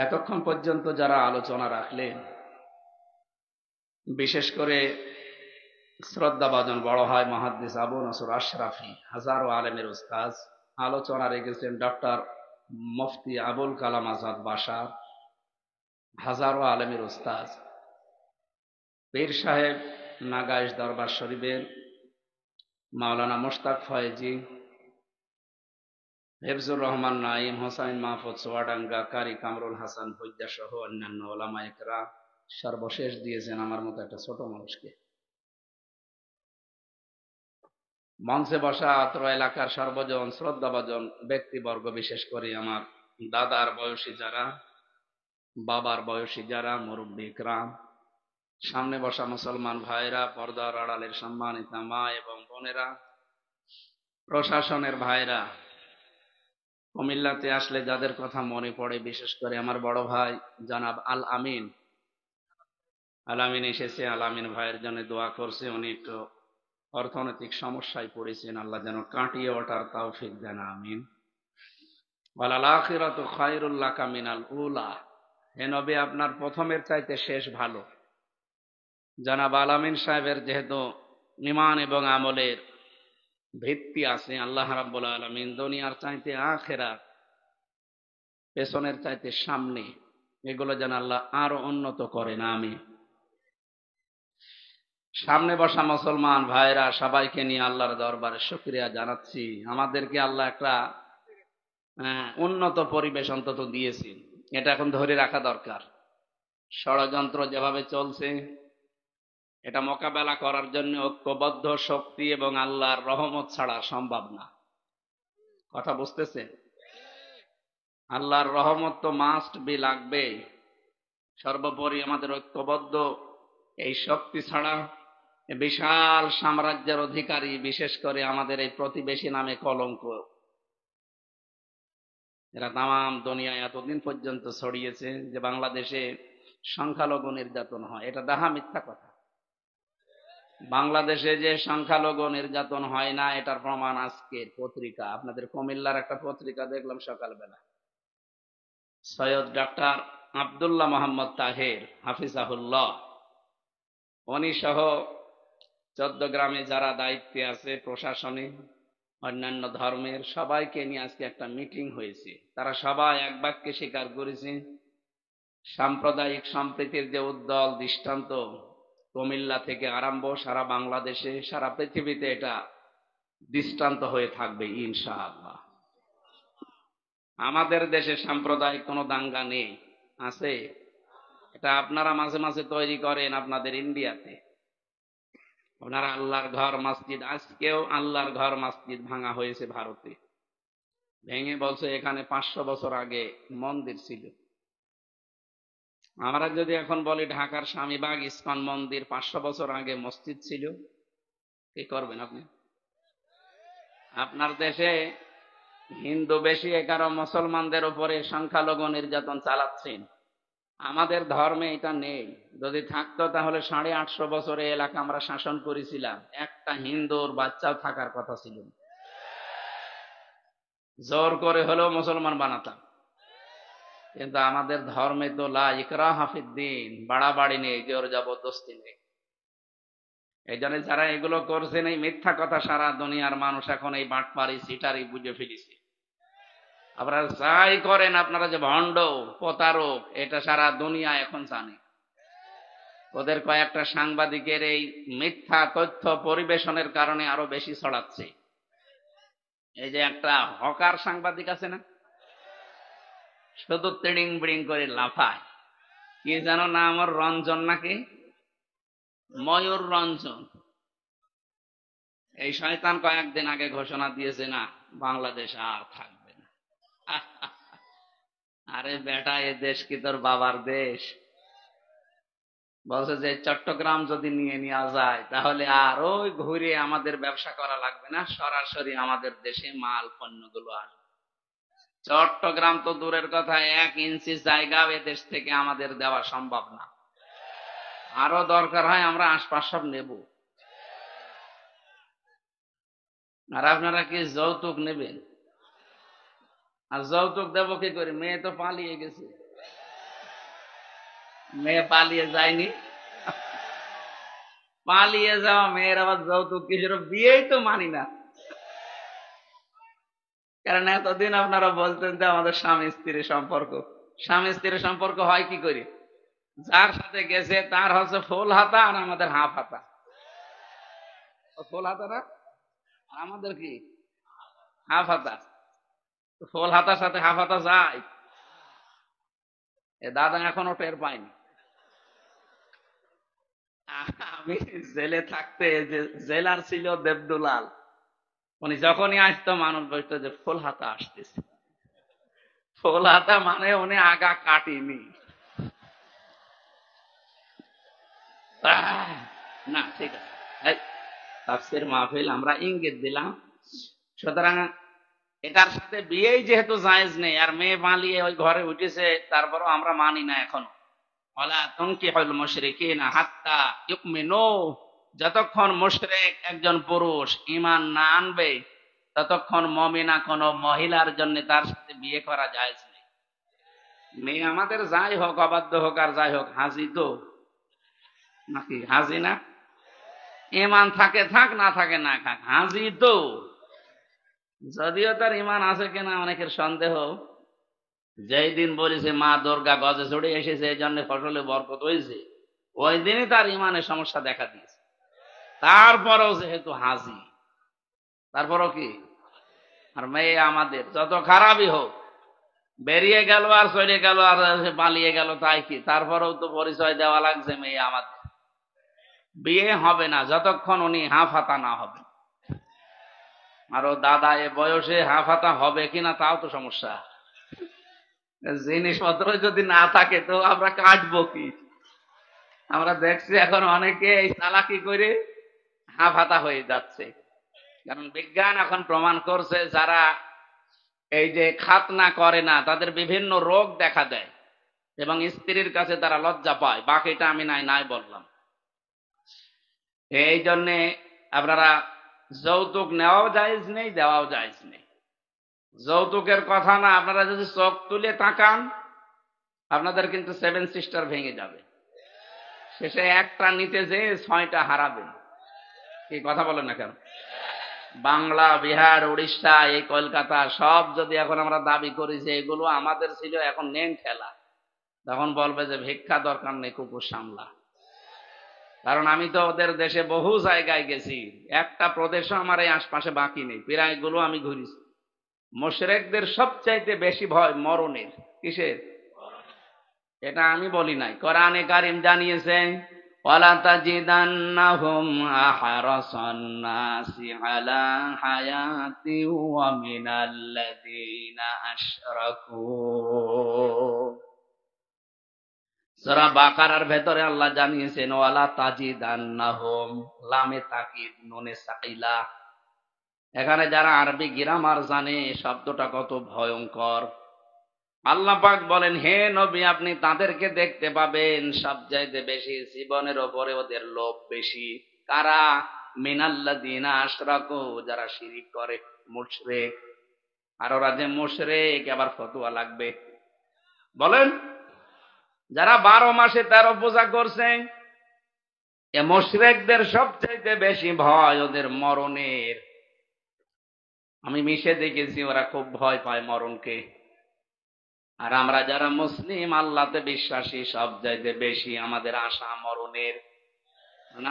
এতক্ষণ পর্যন্ত যারা আলোচনা রাখলেন, বিশেষ করে শ্রদ্ধাভাজন বড় হয় মুহাদ্দিস আবু নসর আশরাফি, হাজারো আলেমের উস্তাদ, আলোচনা রেখেছেন ডক্টর মুফতি আবুল কালাম আজাদ বাশার, হাজারো আলেমের উস্তাদ, পীর সাহেব নাগাইশ দরবার শরীফের মাওলানা মুশতাক ফয়েজি, হেফজুর রহমান নাইম, হোসাইন মাহফুজ সোয়াডাঙ্গা, কারি কামরুল হাসান ভৈদ্যা সহ অন্যান্য ওলামা একরাম সর্বশেষ দিয়েছেন আমার মতো একটা ছোট মানুষকে। মঞ্চে বসা অত্র এলাকার সর্বজন শ্রদ্ধাভাজন ব্যক্তিবর্গ, বিশেষ করে আমার দাদার বয়সী যারা, বাবার বয়সী যারা, মুরব্বী ইকরাম, সামনে বসা মুসলমান ভাইরা, পর্দার আড়ালের সম্মানিতা মা এবং বোনেরা, প্রশাসনের ভাইরা, কুমিল্লাতে আসলে যাদের কথা মনে পড়ে, বিশেষ করে আমার বড় ভাই জনাব আল আমিন এসেছে। আল আমিন ভাইয়ের জন্য দোয়া করছে। উনি একটু অর্থনৈতিক সমস্যায় পড়েছেন, আল্লাহ যেন কাটিয়ে ওঠার তৌফিক দেন, আমিন। ওয়ালাল আখিরাতু খায়রুল লাকা মিনাল উলা, হে নবী আপনার প্রথমের চাইতে শেষ ভালো। জনাব আল আমিন সাহেবের যেহেতু ঈমান এবং আমলের ভিত্তি আছে, আল্লাহ রাব্বুল আলামিন দুনিয়ার চাইতে আখিরাত, পেছনের চাইতে সামনে, এগুলো যেন আল্লাহ আরো উন্নত করেন, আমিন। সামনে বসা মুসলমান ভাইরা সবাইকে নিয়ে আল্লাহর দরবারে শুকরিয়া জানাচ্ছি। আমাদেরকে আল্লাহ একটা উন্নত পরিবেশ অন্তত দিয়েছেন, এটা এখন ধরে রাখা দরকার। ষড়যন্ত্র যেভাবে চলছে, এটা মোকাবেলা করার জন্য ঐক্যবদ্ধ শক্তি এবং আল্লাহর রহমত ছাড়া সম্ভব না। কথা বুঝতেছেন? আল্লাহর রহমত তো মাস্ট বি, লাগবে। সর্বোপরি আমাদের ঐক্যবদ্ধ এই শক্তি ছাড়া বিশাল সাম্রাজ্যের অধিকারী, বিশেষ করে আমাদের এই প্রতিবেশী নামে কলঙ্ক, এরা তাম দুনিয়ায় এতদিন পর্যন্ত ছড়িয়েছে যে বাংলাদেশে সংখ্যালঘু নির্যাতন হয়। এটা ডাহা মিথ্যা কথা। বাংলাদেশে যে সংখ্যালঘু নির্যাতন হয় না, এটার প্রমাণ আজকের পত্রিকা। আপনাদের কুমিল্লার একটা পত্রিকা দেখলাম সকালবেলা, সৈয়দ ডক্টর আব্দুল্লাহ মোহাম্মদ তাহের হাফিজাহুল্লাহ, উনি সহ 14 গ্রামে যারা দায়িত্বে আছে, প্রশাসনে, অন্যান্য ধর্মের সবাইকে নিয়ে আজকে একটা মিটিং হয়েছে। তারা সবাই এক বাক্যে স্বীকার করেছে, সাম্প্রদায়িক সম্প্রীতির যে উজ্জ্বল দৃষ্টান্ত কুমিল্লা থেকে আরম্ভ সারা বাংলাদেশে, সারা পৃথিবীতে এটা দৃষ্টান্ত হয়ে থাকবে ইনশাআল্লাহ। আমাদের দেশে সাম্প্রদায়িক কোনো দাঙ্গা নেই, আছে? এটা আপনারা মাঝে মাঝে তৈরি করেন আপনাদের ইন্ডিয়াতে। আপনারা আল্লাহর ঘর মসজিদ, আজকেও আল্লাহর ঘর মসজিদ ভাঙা হয়েছে ভারতে, ভেঙে বলছে এখানে 500 বছর আগে মন্দির ছিল। আমরা যদি এখন বলি ঢাকার স্বামীবাগ ইস্কন মন্দির 500 বছর আগে মসজিদ ছিল, কি করবেন আপনি? আপনার দেশে হিন্দু বেশি, কারণ মুসলমানদের উপরে সংখ্যালঘু নির্যাতন চালাচ্ছেন। আমাদের ধর্মে এটা নেই। যদি থাকতো তাহলে 850 বছরে এলাকা আমরা শাসন করেছিলাম, একটা হিন্দুর বাচ্চাও থাকার কথা ছিল না। জোর করে হলেও মুসলমান বানাতাম। কিন্তু আমাদের ধর্মে তো লা ইকরাহা ফিদ্দীন, বাড়াবাড়ি নেই, জোর জবরদস্তি নেই। এই জন্য যারা এগুলো করছেন, এই মিথ্যা কথা সারা দুনিয়ার মানুষ এখন এই বাটপারি সিটারি বুঝে ফেলেছে। আপনারা যাই করেন, আপনারা যে ভণ্ড প্রতারক, এটা সারা দুনিয়া এখন জানে। ওদের কয়েকটা সাংবাদিকের এই মিথ্যা তথ্য পরিবেশনের কারণে আরো বেশি ছড়াচ্ছে। এই যে একটা হকার সাংবাদিক আছে না, শুধু তিড়িং বিড়িং করে লাফায়, কি যেন না, আমার রঞ্জন নাকি, ময়ূর রঞ্জন। এই শয়তান কয়েকদিন আগে ঘোষণা দিয়েছে, না বাংলাদেশ আর থাকবে না। আরে বেটা, এ দেশ কি তোর বাবার দেশ? বলছে যে চট্টগ্রাম যদি নিয়ে নেওয়া যায় তাহলে আর ওই ঘুরে আমাদের ব্যবসা করা লাগবে না, সরাসরি আমাদের দেশে মাল পণ্যগুলো আসবে। চট্টগ্রাম তো দূরের কথা, 1 ইঞ্চি জায়গা এ দেশ থেকে আমাদের দেওয়া সম্ভব না। আরো দরকার হয় আমরা আশপাশ সব নেব। আর আপনারা কি যৌতুক নেবেন? আর যৌতুক দেবো কি করে? মেয়ে তো পালিয়ে গেছে। মেয়ে পালিয়ে যায়নি? পালিয়ে যাওয়া মেয়ের আবার যৌতুক কিসের? বিয়েই তো মানি না। কারণ এতদিন আপনারা বলতেন যে আমাদের স্বামী স্ত্রীর সম্পর্ক। স্বামী স্ত্রীর সম্পর্ক হয় কি করে? যার সাথে গেছে তার হচ্ছে ফুল হাতা আর আমাদের হাফ হাতা। ফুল হাতা না, আমাদের কি হাফ হাতা। ফুল হাতার সাথে হাফ হাতা যায়? এ দাদা এখনো টের পায়নি। আমি জেলে থাকতে যে জেলার ছিল দেবদুলাল, উনি যখনই আসতো মানুষ বলতো যে ফুল হাতা আসতেছে। ফুল হাতা মানে উনি আগা কাটিনি। না ঠিক আছে, এই তাফসীর মাহফিল আমরা ইঙ্গিত দিলাম। সুতরাং এটার সাথে বিয়েই যেহেতু জায়েজ নেই, আর মেয়ে পালিয়ে ওই ঘরে উঠেছে, তারপরও আমরা মানি না এখনো। ওয়ালা তুনকিহুল মুশরিকিনা হাত্তা ইউমিনু, যতক্ষণ মুশরিক একজন পুরুষ ঈমান না আনবে ততক্ষণ মুমিনা কোন মহিলার জন্য তার সাথে বিয়ে করা জায়েজ নেই। মেয়ে আমাদের যাই হোক, অবাধ্য হোক আর যাই হোক, হাজি তো নাকি? হাজি না? ঈমান থাকে থাক, না থাকে না থাক, হাজি তো। যদিও তার ঈমান আছে কিনা অনেকের সন্দেহ। যেই দিন বলেছে মা দুর্গা গজে চড়ে এসেছে এই জন্য ফসলে বরকত হয়েছে, ওই দিনই তার ঈমানের সমস্যা দেখা দিয়েছে। তারপরেও যেহেতু হাজি, তারপরও কি? আর মেয়ে আমাদের যত খারাপই হোক, বেরিয়ে গেল আর চলে গেল আর পালিয়ে গেল, তাই কি? তারপরেও তো পরিচয় দেওয়া লাগছে মেয়ে আমাদের। বিয়ে হবে না যতক্ষণ উনি হাফ হাতা না হবে। আরো দাদা এ বয়সে হাফ হাতা হবে কিনা তাও তো সমস্যা। জিনিসপত্র যদি না থাকে তো আমরা কাটবো কি? আমরা দেখছি এখন অনেকে এই চালাকি করে হাফ হাতা হয়ে যাচ্ছে। কারণ বিজ্ঞান এখন প্রমাণ করছে যারা এই যে খাতনা করে না তাদের বিভিন্ন রোগ দেখা দেয়, এবং স্ত্রীর কাছে তারা লজ্জা পায়। বাকিটা আমি নাই নাই বললাম। এই জন্যে আপনারা যৌতুক নেওয়াও জায়েজ নেই, দেওয়াও জায়েজ নেই। যৌতুকের কথা না, আপনারা যদি চোখ তুলে তাকান আপনাদের কিন্তু সেভেন সিস্টার ভেঙে যাবে। শেষে একটা নিতে যেয়ে 6টা হারাবেন। কি কথা বলেন না কেন? বাংলা, বিহার, উড়িষ্যা, এই কলকাতা সব যদি এখন আমরা দাবি করি যে এগুলো আমাদের ছিল, এখন নেন খেলা, তখন বলবে যে ভিক্ষা দরকার নেই, কুকুর সামলা। কারণ আমি তো ওদের দেশে বহু জায়গায় গেছি, একটা প্রদেশও আমার এই আশপাশে বাকি নেই, প্রায় গুলো আমি ঘুরেছি। মুশরিকদের সবচাইতে বেশি ভয় মরণের। কিসের? এটা আমি বলি নাই, কোরআনে কারীম জানিয়েছেন ওয়ালা তাজিদান্নাহুম আহরাসান নাসি আলা হায়াতি ওয়া মিনাল্লাযীনা আশরাকু। সূরা বাকারার ভেতরে আল্লাহ জানিয়েছেন ওয়ালা তাজিদান্নাহুম, লামে তাকিদ নুনে সাকিলা। এখানে যারা আরবি গ্রামার জানে শব্দটা কত ভয়ঙ্কর। আল্লাহ পাক বলেন হে নবী আপনি তাদেরকে দেখতে পাবেন সবচাইতে বেশি জীবনের ওপরে ওদের লোভ বেশি। কারা? মিনাল্লাযীনা আশরাকু, যারা শিরিক করে, মুশরিক। আর ওরা যে মুশরিক আবার ফতোয়া লাগবে। বলেন, যারা 12 মাসে 13 পূজা করছেন, এ মুশরিকদের সবচাইতে বেশি ভয় ওদের মরণের। আমি মিশে দেখেছি ওরা খুব ভয় পায় মরণকে। আর আমরা যারা মুসলিম আল্লাহতে বিশ্বাসী সব চাইতে বেশি আমাদের আশা মরণের।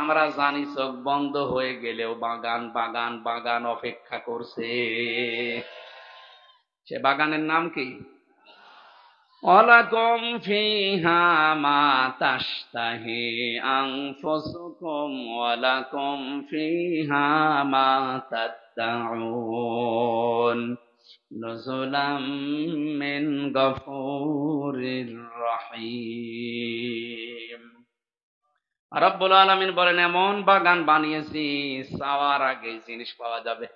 আমরা জানি চোখ বন্ধ হয়ে গেলেও বাগান বাগান বাগান অপেক্ষা করছে। সে বাগানের নাম কি? ওয়ালাকুম ফিহা মা তাশতাহি আনফুসুকুম ওয়ালাকুম ফিহা মা তাদদাউন নুজুলাম মিন গফুরির রহিম। রব্বুল আলামিন বলেন এমন বাগান বানিয়েছি চাওয়ার আগে জিনিস পাওয়া যাবে।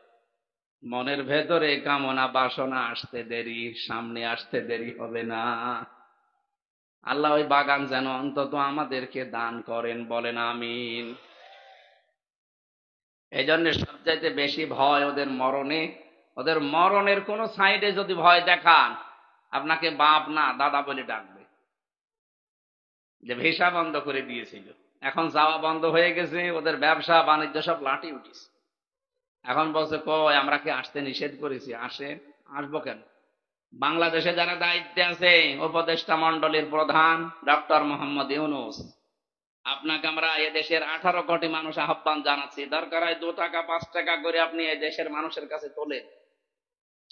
মনের ভেতরে কামনা বাসনা আসতে দেরি, সামনে আসতে দেরি হবে না। আল্লাহ ওই বাগান যেন অন্তত আমাদেরকে দান করেন, বলেন আমিন। এই জন্য সবচাইতে বেশি ভয় ওদের মরণে। ওদের মরণের কোন সাইডে যদি ভয় দেখান, আপনাকে বাপ না দাদা বলে ডাকবে। যে ভিসা বন্ধ করে দিয়েছিল, এখন যাওয়া বন্ধ হয়ে গেছে, ওদের ব্যবসা বাণিজ্য সব লাঠি উঠিস। এখন বলছে কই আমরা কি আসতে নিষেধ করেছি? আসবো কেন? বাংলাদেশে যারা দায়িত্বে আছে, উপদেষ্টা মন্ডলীর প্রধান ডক্টর মোহাম্মদ ইউনূস, আপনাকে আমরা এদেশের 18 কোটি মানুষ আহ্বান জানাচ্ছি, দরকার হয় 2 টাকা 5 টাকা করে আপনি এই দেশের মানুষের কাছে তোলেন,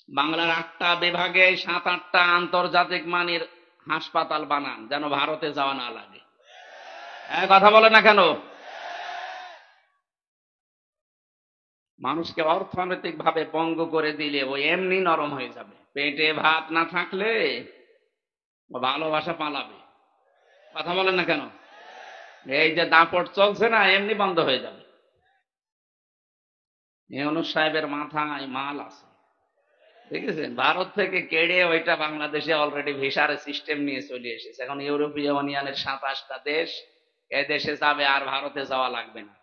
বাংলার 8টা বিভাগে 7-8টা আন্তর্জাতিক মানের হাসপাতাল বানান, যেন ভারতে যাওয়া না লাগে। কথা বলে না কেন? মানুষকে অর্থনৈতিক ভাবে পঙ্গু করে দিলে ও এমনি নরম হয়ে যাবে। পেটে ভাত না থাকলে ও ভালোবাসা পালাবে। কথা বলেন না কেন? এই যে দাপট চলছে না, এমনি বন্ধ হয়ে যাবে। ইউনূস সাহেবের মাথায় মাল আছে, দেখেছেন? ভারত থেকে কেড়ে ওইটা বাংলাদেশে অলরেডি ভিসার সিস্টেম নিয়ে চলে এসেছে। এখন ইউরোপীয় ইউনিয়নের 27টা দেশ এদেশে যাবে, আর ভারতে যাওয়া লাগবে না।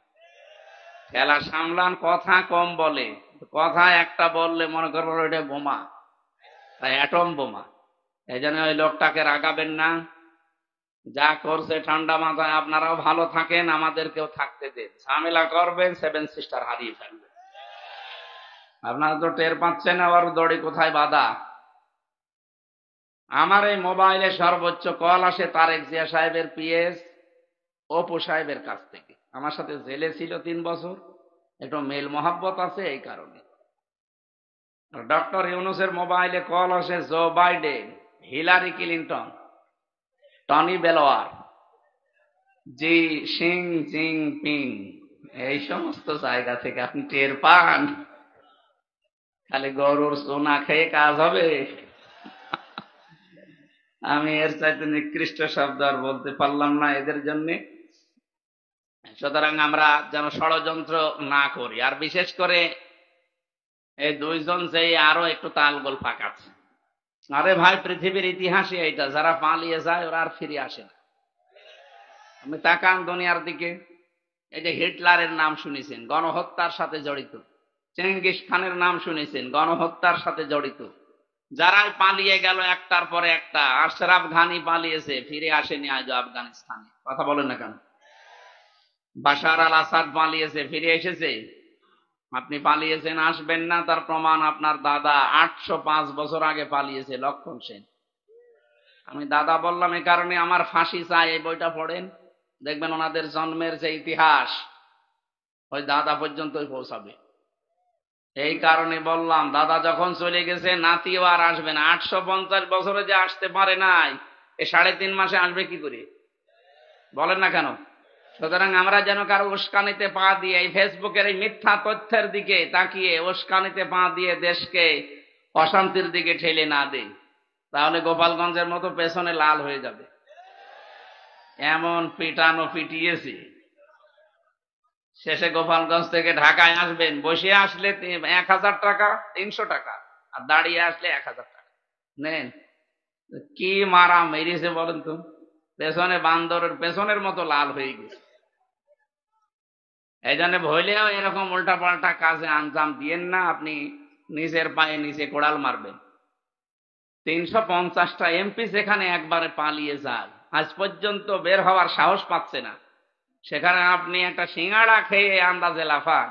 খেলা সামলান, কথা কম বলে, কথা একটা বললে মনে করবো ওইটা বোমা, অ্যাটম বোমা। এই জন্য ওই লোকটাকে রাগাবেন না, যা করছে ঠান্ডা মাথায়। আপনারাও ভালো থাকেন, আমাদেরকেও থাকতে দেন। ঝামেলা করবেন, 7 সিস্টার হারিয়ে ফেলবেন। আপনারা তো টের পাচ্ছেন আবার দড়ি কোথায় বাঁধা। আমার এই মোবাইলে সর্বোচ্চ কল আসে তারেক জিয়া সাহেবের পিএস অপু সাহেবের কাছ থেকে। আমার সাথে জেলে ছিল 3 বছর, একটু মেল মহাব্বত আছে এই কারণে। ডক্টর ইউনূসের মোবাইলে কল আসে Joe Biden, Hillary Clinton, Tony Blair, Xi সিং জিনপিং, এই সমস্ত জায়গা থেকে। আপনি টের পান? খালি গরুর সোনা খেয়ে কাজ হবে? আমি এর চাইতে নিকৃষ্ট শব্দ আর বলতে পারলাম না এদের জন্য। সুতরাং আমরা যেন ষড়যন্ত্র না করি। আর বিশেষ করে এই 2 জন যে আরো একটু তালগোল পাকাচ্ছে। আরে ভাই, পৃথিবীর ইতিহাসে এটা, যারা পালিয়ে যায় ওরা আর ফিরে আসে না। আপনি তাকান দুনিয়ার দিকে, এই যে হিটলারের নাম শুনেছেন, গণহত্যার সাথে জড়িত। চেঙ্গিস খানের নাম শুনেছেন, গণহত্যার সাথে জড়িত। যারাই পালিয়ে গেল একটার পরে একটা। আশরাফ ঘানি পালিয়েছে, ফিরে আসেনি আজ আফগানিস্তানে। কথা বলেন না কেন? বাশার আল আসাদ পালিয়েছে, ফিরে এসেছে? আপনি পালিয়েছেন, আসবেন না, তার প্রমাণ আপনার দাদা 805 বছর আগে পালিয়েছে, লক্ষণ সেন। আমি দাদা বললাম এই কারণে, আমার ফাঁসি চাই এই বইটা পড়েন, দেখবেন ওনাদের জন্মের যে ইতিহাস ওই দাদা পর্যন্তই পৌঁছাবে। এই কারণে বললাম, দাদা যখন চলে গেছে নাতিও আর আসবে না। 850 বছরে যে আসতে পারে নাই, এ 3.5 মাসে আসবে কি করে? বলেন না কেন? সুতরাং আমরা যেন কারো উস্কানিতে পা দিয়ে, এই ফেসবুকের এই মিথ্যা তথ্যের দিকে তাকিয়ে উস্কানিতে পা দিয়ে দেশকে অশান্তির দিকে ঠেলে না দেই, তাহলে গোপালগঞ্জের মতো পেছনে লাল হয়ে যাবে। এমন পিটানো পিটিয়েছি, শেষে গোপালগঞ্জ থেকে ঢাকায় আসবেন, বসে আসলে 1000 টাকা, 300 টাকা, আর দাঁড়িয়ে আসলে 1000 টাকা নেন। কি মারা মেরেছে বলেন তো? পেছনে বান্দরের পেছনের মতো লাল হয়ে গেছে। এই জন্য ভইলেও এরকম উল্টা পাল্টা কাজে আঞ্জাম দিয়েন না। আপনি নিজের পায়ে নিচে কোড়াল মারবেন। 350টা এমপি যেখানে একবারে পালিয়ে যায়, আজ পর্যন্ত বের হওয়ার সাহস পাচ্ছে না, সেখানে আপনি একটা সিঙ্গাড়া খেয়ে আন্দাজে লাফান।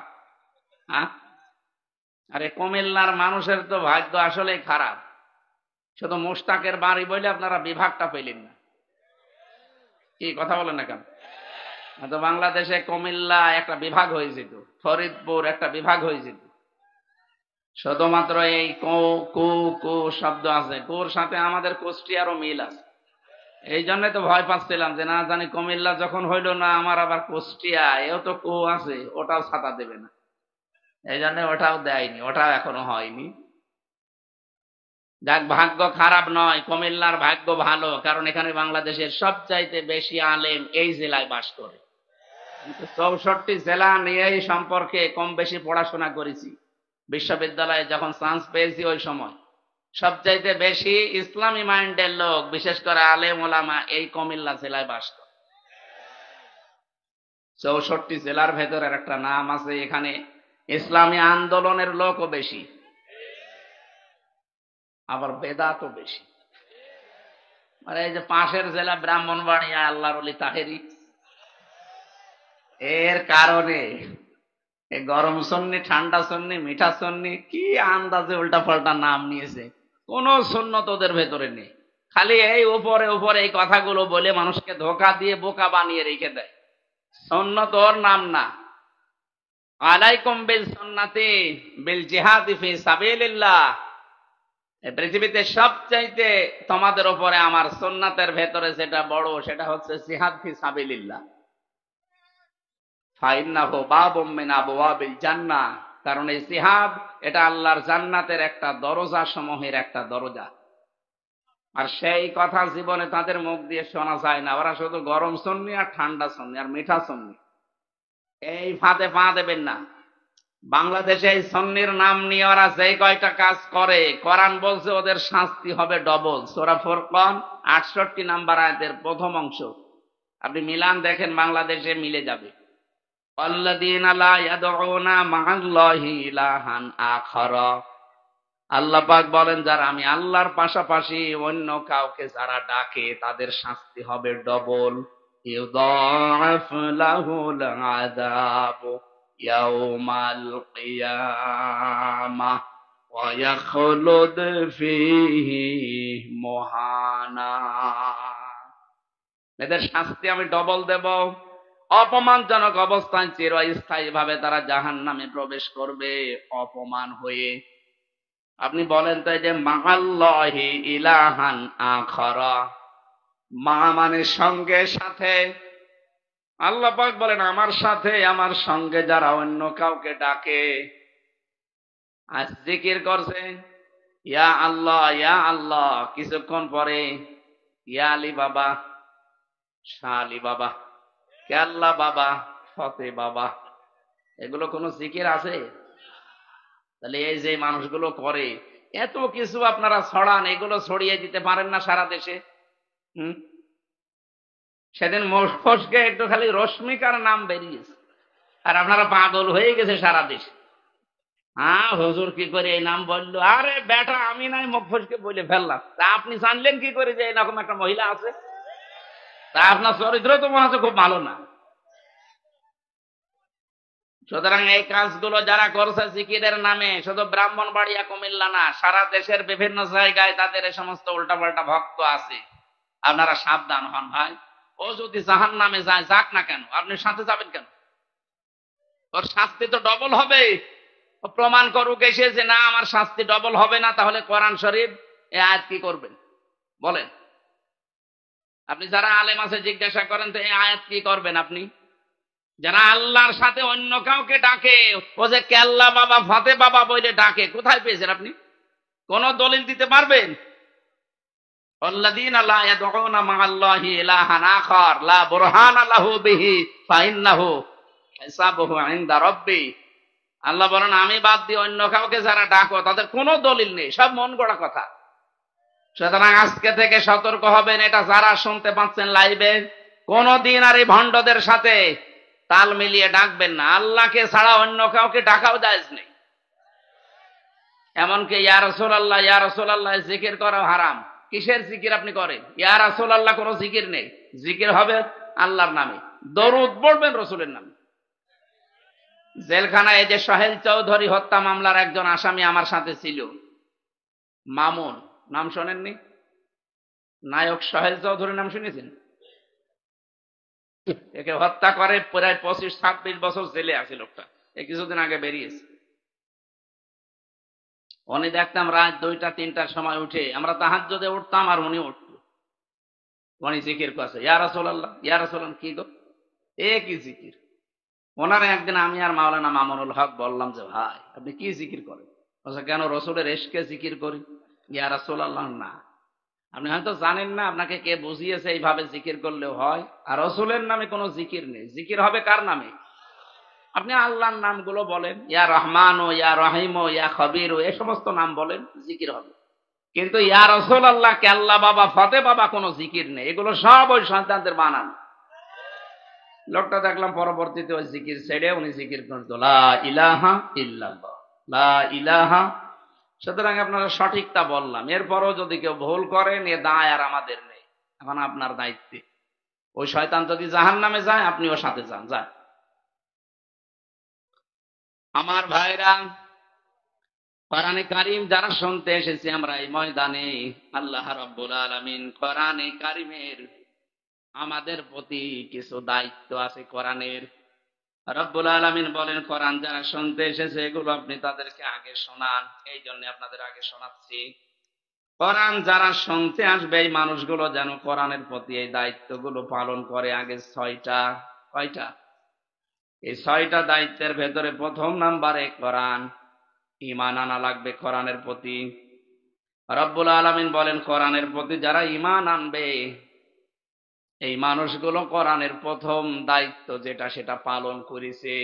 আরে কুমিল্লার মানুষের তো ভাগ্য আসলে খারাপ। শুধু মোশতাকের বাড়ি বলে আপনারা বিভাগটা পেলেন না। কি কথা বলেন না কেন? তো বাংলাদেশে কুমিল্লা একটা বিভাগ হয়ে যেত, ফরিদপুর একটা বিভাগ হয়ে যেত। শুধুমাত্র এই কো কু কু শব্দ আছে, কোর সাথে আমাদের কুষ্টিয়ারও মিল আছে। এই জন্য তো ভয় পাচ্ছিলাম যে না জানি কুমিল্লা যখন হইল না আমার আবার কুষ্টিয়া এও তো কো আছে, ওটাও ছাতা দেবে না। এই জন্য ওটাও দেয়নি, ওটাও এখনো হয়নি। যাক, ভাগ্য খারাপ নয়, কুমিল্লার ভাগ্য ভালো, কারণ এখানে বাংলাদেশের সবচাইতে বেশি আলেম এই জেলায় বাস করে। 64 জেলা নিয়েই সম্পর্কে কম বেশি পড়াশোনা করেছি। বিশ্ববিদ্যালয়ে যখন চান্স পেয়েছি ওই সময় সবচাইতে বেশি ইসলামী মাইন্ডের লোক, বিশেষ করে আলেম ওলামা, এই কুমিল্লা জেলায় বাস করে। 64 জেলার ভেতরের একটা নাম আছে, এখানে ইসলামী আন্দোলনের লোকও বেশি, আবার বেদাতও বেশি। মানে এই যে পাশের জেলা ব্রাহ্মণবাড়িয়া আল্লাহর ওলি তাহেরি, এর কারণে এই গরম সন্নি, ঠান্ডা সন্নি, মিঠা সন্নি, কি আন্দাজে উল্টা পাল্টা নাম নিয়েছে। কোন সুন্নত ওদের ভেতরে নেই, খালি এই উপরে উপরে এই কথাগুলো বলে মানুষকে ধোকা দিয়ে বোকা বানিয়ে রেখে দেয়। সুন্নত ওর নাম না। আলাইকুম বিল সুন্নাতি বিল জিহাদি ফি সাবিলিল্লাহ, এই পৃথিবীতে সবচাইতে তোমাদের উপরে আমার সুন্নাতের ভেতরে যেটা বড় সেটা হচ্ছে জিহাদ ফি সাবিলিল্লাহ। ফাইন্নাহু বাবুম মিন আবওয়াবিল জান্নাহ, কারণ এই জিহাদ এটা আল্লাহর জান্নাতের একটা দরজা সমূহের একটা দরজা। আর সেই কথা জীবনে তাদের মুখ দিয়ে শোনা যায় না। ওরা শুধু গরম সুন্নি আর ঠান্ডা সুন্নি আর মিঠা সুন্নি, এই ফাঁদে পা দেবেন না। বাংলাদেশে এই সুন্নির নাম নিয়ে ওরা যে কয়টা কাজ করে, কোরআন বলছে ওদের শাস্তি হবে ডবল। সূরা ফুরকান 68 নম্বর আয়াতের প্রথম অংশ আপনি মিলান দেখেন, বাংলাদেশে মিলে যাবে। আল্লাযীনা লা ইয়াদউনা মা'আল্লাহি ইলাহান আখারা, আল্লাহ পাক বলেন যারা আমি আল্লাহর পাশাপাশি অন্য কাউকে যারা ডাকে তাদের শাস্তি হবে ডবল। ইউদাআফ লাহুল আযাব ইয়াউমাল কিয়ামাহ ওয়া ইয়াখলুদ ফীহি মুহানা, এদের শাস্তি আমি ডবল দেব। অপমানজনক অবস্থায় চিরস্থায়ী ভাবে তারা জাহান্নামে প্রবেশ করবে অপমান হয়ে। আপনি বলেন তো, এই যে মা'আল্লাহি ইলাহান আখারা, মা মানে সঙ্গে সাথে। আল্লাহ পাক বলেন আমার সাথে আমার সঙ্গে যারা অন্য কাউকে ডাকে, আজ জিকির করছে ইয়া আল্লাহ ইয়া আল্লাহ, কিছুক্ষণ পরে ইয়া আলী বাবা, শাহ আলী বাবা, কেল্লা বাবা, ফতে বাবা, এগুলো কোন জিকির আছে? তাহলে এই যে মানুষগুলো করে এত কিছু আপনারা ছড়ান, এগুলো ছড়িয়ে দিতে পারেন না সারা দেশে? সেদিন মোশফসকে একটু খালি রশ্মিকার নাম বেরিয়েছে আর আপনারা পাগল হয়ে গেছে সারা দেশে। হ্যাঁ হুজুর কি করে এই নাম বললো? আরে বেটা আমি নাই মোশফসকে বলে ফেললাম, তা আপনি জানলেন কি করে যে এরকম একটা মহিলা আছে? তা আপনার চরিত্র তো মনে হচ্ছে খুব ভালো না। সুতরাং এই কাজগুলো যারা করছে জিকিরের নামে, শুধু ব্রাহ্মণবাড়িয়া কুমিল্লা না, সারা দেশের বিভিন্ন জায়গায় তাদের এই সমস্ত উল্টাপাল্টা ভক্ত আছে। আপনারা সাবধান হন ভাই। ও যদি জাহান্নামে যায়, যাক না কেন, আপনি সাথে যাবেন কেন? ওর শাস্তি তো ডবল হবে। ও প্রমাণ করুক এসে যে না আমার শাস্তি ডবল হবে না, তাহলে কোরআন শরীফ এই আয়াত কি করবেন বলেন? আপনি যারা আলেম আছে জিজ্ঞাসা করেন তো এই আয়াত কি করবেন আপনি? যারা আল্লাহর সাথে অন্য কাউকে ডাকে, ও যে কেল্লা বাবা ফতে বাবা বলে ডাকে, কোথায় পেয়েছেন আপনি? কোন দলিল দিতে পারবেন? আল্লাযীনা লা ইয়াদউনা মা'আল্লাহি ইলাহান আখার লা বুরহানা লাহু বিহি ফাইন্নাহু হিসাবুহু ইনদা রাব্বি। আল্লাহ বলেন আমি বাদ দিয়ে অন্য কাউকে যারা ডাকো তাদের কোনো দলিল নেই, সব মন গড়া কথা। সুতরাং আজকে থেকে সতর্ক হবেন। এটা যারা শুনতে পাচ্ছেন লাইভে, কোনদিন আর এই ভণ্ডদের সাথে তাল মিলিয়ে ডাকবেন না। আল্লাহকে ছাড়া অন্য কাউকে ডাকাও জায়েজ নেই। এমনকি ইয়া রাসূলুল্লাহ ইয়া রাসূলুল্লাহ জিকির করা হারাম। কিসের জিকির আপনি করেন? ইয়া রাসূলুল্লাহ কোনো জিকির নেই, জিকির হবে আল্লাহর নামে, দরুদ পড়বেন রসুলের নামে। জেলখানায় এই যে সোহেল চৌধুরী হত্যা মামলার একজন আসামি আমার সাথে ছিল, মামুন, নাম শোনেননি? নায়ক সোহেল চৌধুরী নাম শুনেছেন? একে হত্যা করে প্রায় 25-26 বছর জেলে আছে লোকটা, এই কিছুদিন আগে বেরিয়েছে। উনি দেখতাম রাত 2টা-3টার সময় উঠে, আমরা তাহাজ্জুদে উঠতাম আর উনি উঠত, উনি জিকির করছে ইয়া রাসূলুল্লাহ ইয়া রাসূলুল্লাহ। কি গো এ কি জিকির? ওনারে একদিন আমি আর মাওলানা মামুনুল হক বললাম যে ভাই আপনি কি জিকির করেন? বলছে কেন রসুলের এশকে জিকির করি। ইয়া রাসূলুল্লাহ না, আপনি হয়তো জানেন না, আপনাকে কে বুঝিয়েছে এইভাবে জিকির করলেও হয়। আর রসুলের নামে কোনো জিকির নেই, জিকির হবে কার নামে? আপনি আল্লাহর নামগুলো বলেন, ইয়া রহমান ও ইয়া রহিম ও ইয়া খবির ও এই সমস্ত নাম বলেন, জিকির হবে। কিন্তু ইয়া রাসূলুল্লাহ, কেল্লা বাবা, ফতে বাবা কোনো জিকির নেই, এগুলো সব ওই সন্তানদের বানানো। লোকটা দেখলাম পরবর্তীতে ওই জিকির ছেড়ে উনি জিকির করত লা ইলাহা ইল্লাল্লাহ, লা ইলাহা। সুতরাং আপনারা সঠিকটা বললাম, এরপরও যদি কেউ ভুল করেন এ দায় আর আমাদের নেই। এখন আপনার দায়িত্বে। ওই শয়তান যদি জাহান্নামে যায়, আপনিও সাথে যান। যায় আমার ভাইরা, কোরআনে কারিম যারা শুনতে এসেছি আমরা এই ময়দানে, আল্লাহ রাব্বুল আলামিন কোরআনে কারিমের আমাদের প্রতি কিছু দায়িত্ব আছে। কোরআনের রব্বুল আলামিন বলেন, কোরআন যারা শুনতে এসেছে এগুলো আপনি তাদেরকে আগে শোনান। এই জন্য আপনাদের আগে শোনাচ্ছি। কোরআন যারা শুনতে আসবে এই মানুষগুলো যেন কোরআনের প্রতি এই দায়িত্বগুলো পালন করে। আগে 6টা। কয়টা? এই 6টা দায়িত্বের ভেতরে প্রথম নাম্বারে কোরআন, ঈমান আনা লাগবে কোরআনের প্রতি। রব্বুল আলামিন বলেন, কোরআনের প্রতি যারা ঈমান আনবে এই মানুষগুলো কোরআনের প্রথম দায়িত্ব যেটা সেটা পালন করেছে।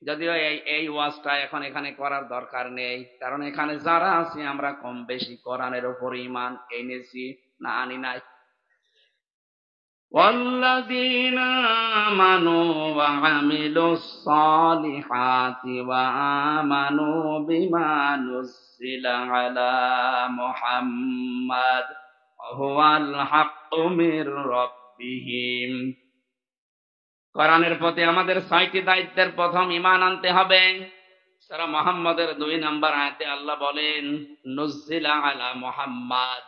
যদিও এই ওয়াজটা এখন এখানে করার দরকার নেই, কারণ এখানে যারা আছি আমরা কম বেশি কোরআনের উপর ঈমান এনেছি না আনি নাই। والذين آمنوا وعملوا الصالحات وآمنوا بما نزل على محمد وهو الحق من ربهم। কোরআনের প্রতি আমাদের 6টি দায়িত্বের প্রথম ঈমান আনতে হবে। সূরা মুহাম্মদের 2 নম্বর আয়াতে আল্লাহ বলেন, নুজিলা আলা মুহাম্মাদ,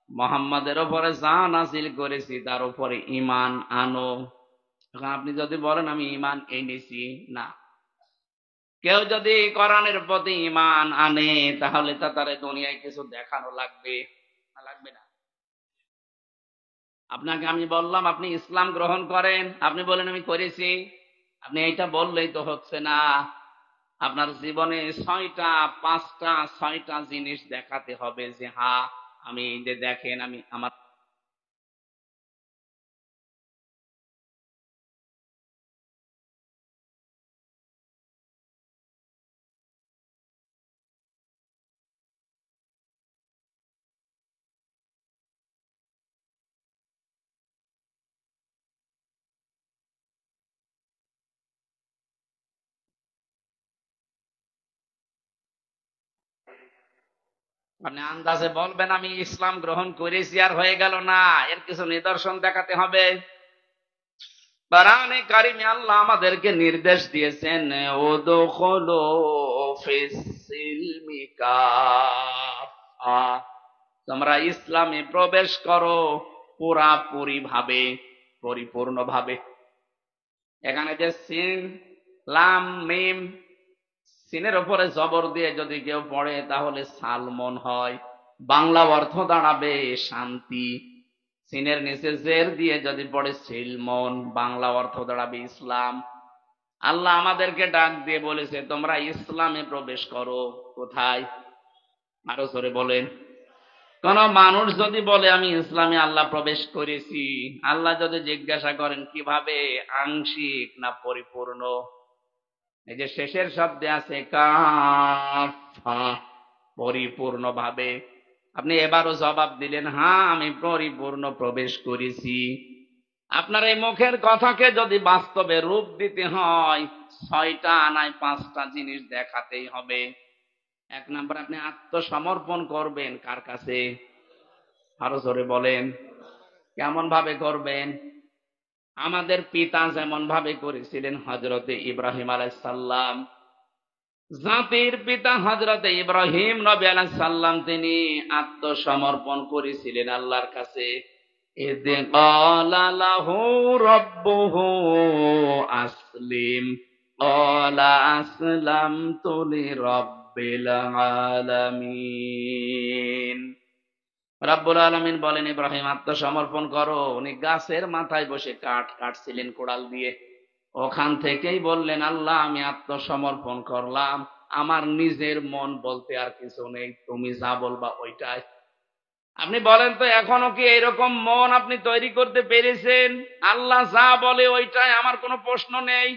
মুহাম্মাদের উপরে যা নাযিল করেছি তার উপরে ঈমান আনো। এখন আপনি যদি বলেন আমি ঈমান এনেছি, না। কেউ যদি কোরআনের প্রতি ঈমান আনে তাহলে তারে দুনিয়ায় কিছু দেখানো লাগবে না? লাগবে না? আপনাকে আমি বললাম আপনি ইসলাম গ্রহণ করেন, আপনি বলেন আমি করেছি। আপনি এইটা বললেই তো হচ্ছে না। আপনার জীবনে 6টা জিনিস দেখাতে হবে যে হ্যাঁ আমি এই যে দেখেন আমি আমার আপনি আন্দাজে বলবেন আমি ইসলাম গ্রহণ করেছি আর হয়ে গেল না, এর কিছু নিদর্শন দেখাতে হবে। কোরআনে কারিমে আল্লাহ আমাদেরকে নির্দেশ দিয়েছেন, উদখুলু ফিস সিলমি কাফা, তোমরা ইসলামে প্রবেশ করো পুরাপুরি ভাবে, পরিপূর্ণ ভাবে। এখানে যে সিন, লাম, মিম, সিনের উপরে জবর দিয়ে যদি কেউ পড়ে তাহলে সালমন হয়, বাংলা অর্থ দাঁড়াবে শান্তি। সিনের নিচে জের দিয়ে যদি পড়ে সিলমন, বাংলা অর্থ দাঁড়াবে ইসলাম। আল্লাহ আমাদেরকে ডাক দিয়ে বলেছে তোমরা ইসলামে প্রবেশ করো। কোথায়? আরো জোরে বলেন। কোন মানুষ যদি বলে আমি ইসলামে আল্লাহ প্রবেশ করেছি, আল্লাহ যদি জিজ্ঞাসা করেন কিভাবে, আংশিক না পরিপূর্ণ, এই যে শেষের শব্দে আছে কাফা, পরিপূর্ণ ভাবে। আপনি এবারও জবাব দিলেন হ্যাঁ আমি পরিপূর্ণ প্রবেশ করেছি। আপনার এই মুখের কথাকে যদি বাস্তবে রূপ দিতে হয় 6টা আনায় 5টা জিনিস দেখাতেই হবে। 1 নম্বর, আপনি আত্মসমর্পণ করবেন কার কাছে? আরো জোরে বলেন। কেমন ভাবে করবেন? আমাদের পিতা যেমন ভাবে করেছিলেন, হযরতে ইব্রাহিম আলাইহিস সালাম, জাতির পিতা হযরতে ইব্রাহিম নবী আলাইহিস সালাম, তিনি আত্মসমর্পণ করেছিলেন আল্লাহর কাছে। ইয ক্বালা লাহু রাব্বুহু আসলিম ক্বালা আসলামতু লিরাব্বিল আলামিন। রাব্বুল আলামিন বলেন ইব্রাহিম আত্মসমর্পণ করো। উনি গাছের মাথায় বসে কাঠ কাটছিলেন কোড়াল দিয়ে, ওখান থেকেই বললেন আল্লাহ আমি আত্মসমর্পণ করলাম, আমার নিজের মন বলতে আর কিছু নেই, তুমি যা বলবা ওইটাই। আপনি বলেন তো এখনো কি এরকম মন আপনি তৈরি করতে পেরেছেন? আল্লাহ যা বলে ওইটাই, আমার কোনো প্রশ্ন নেই।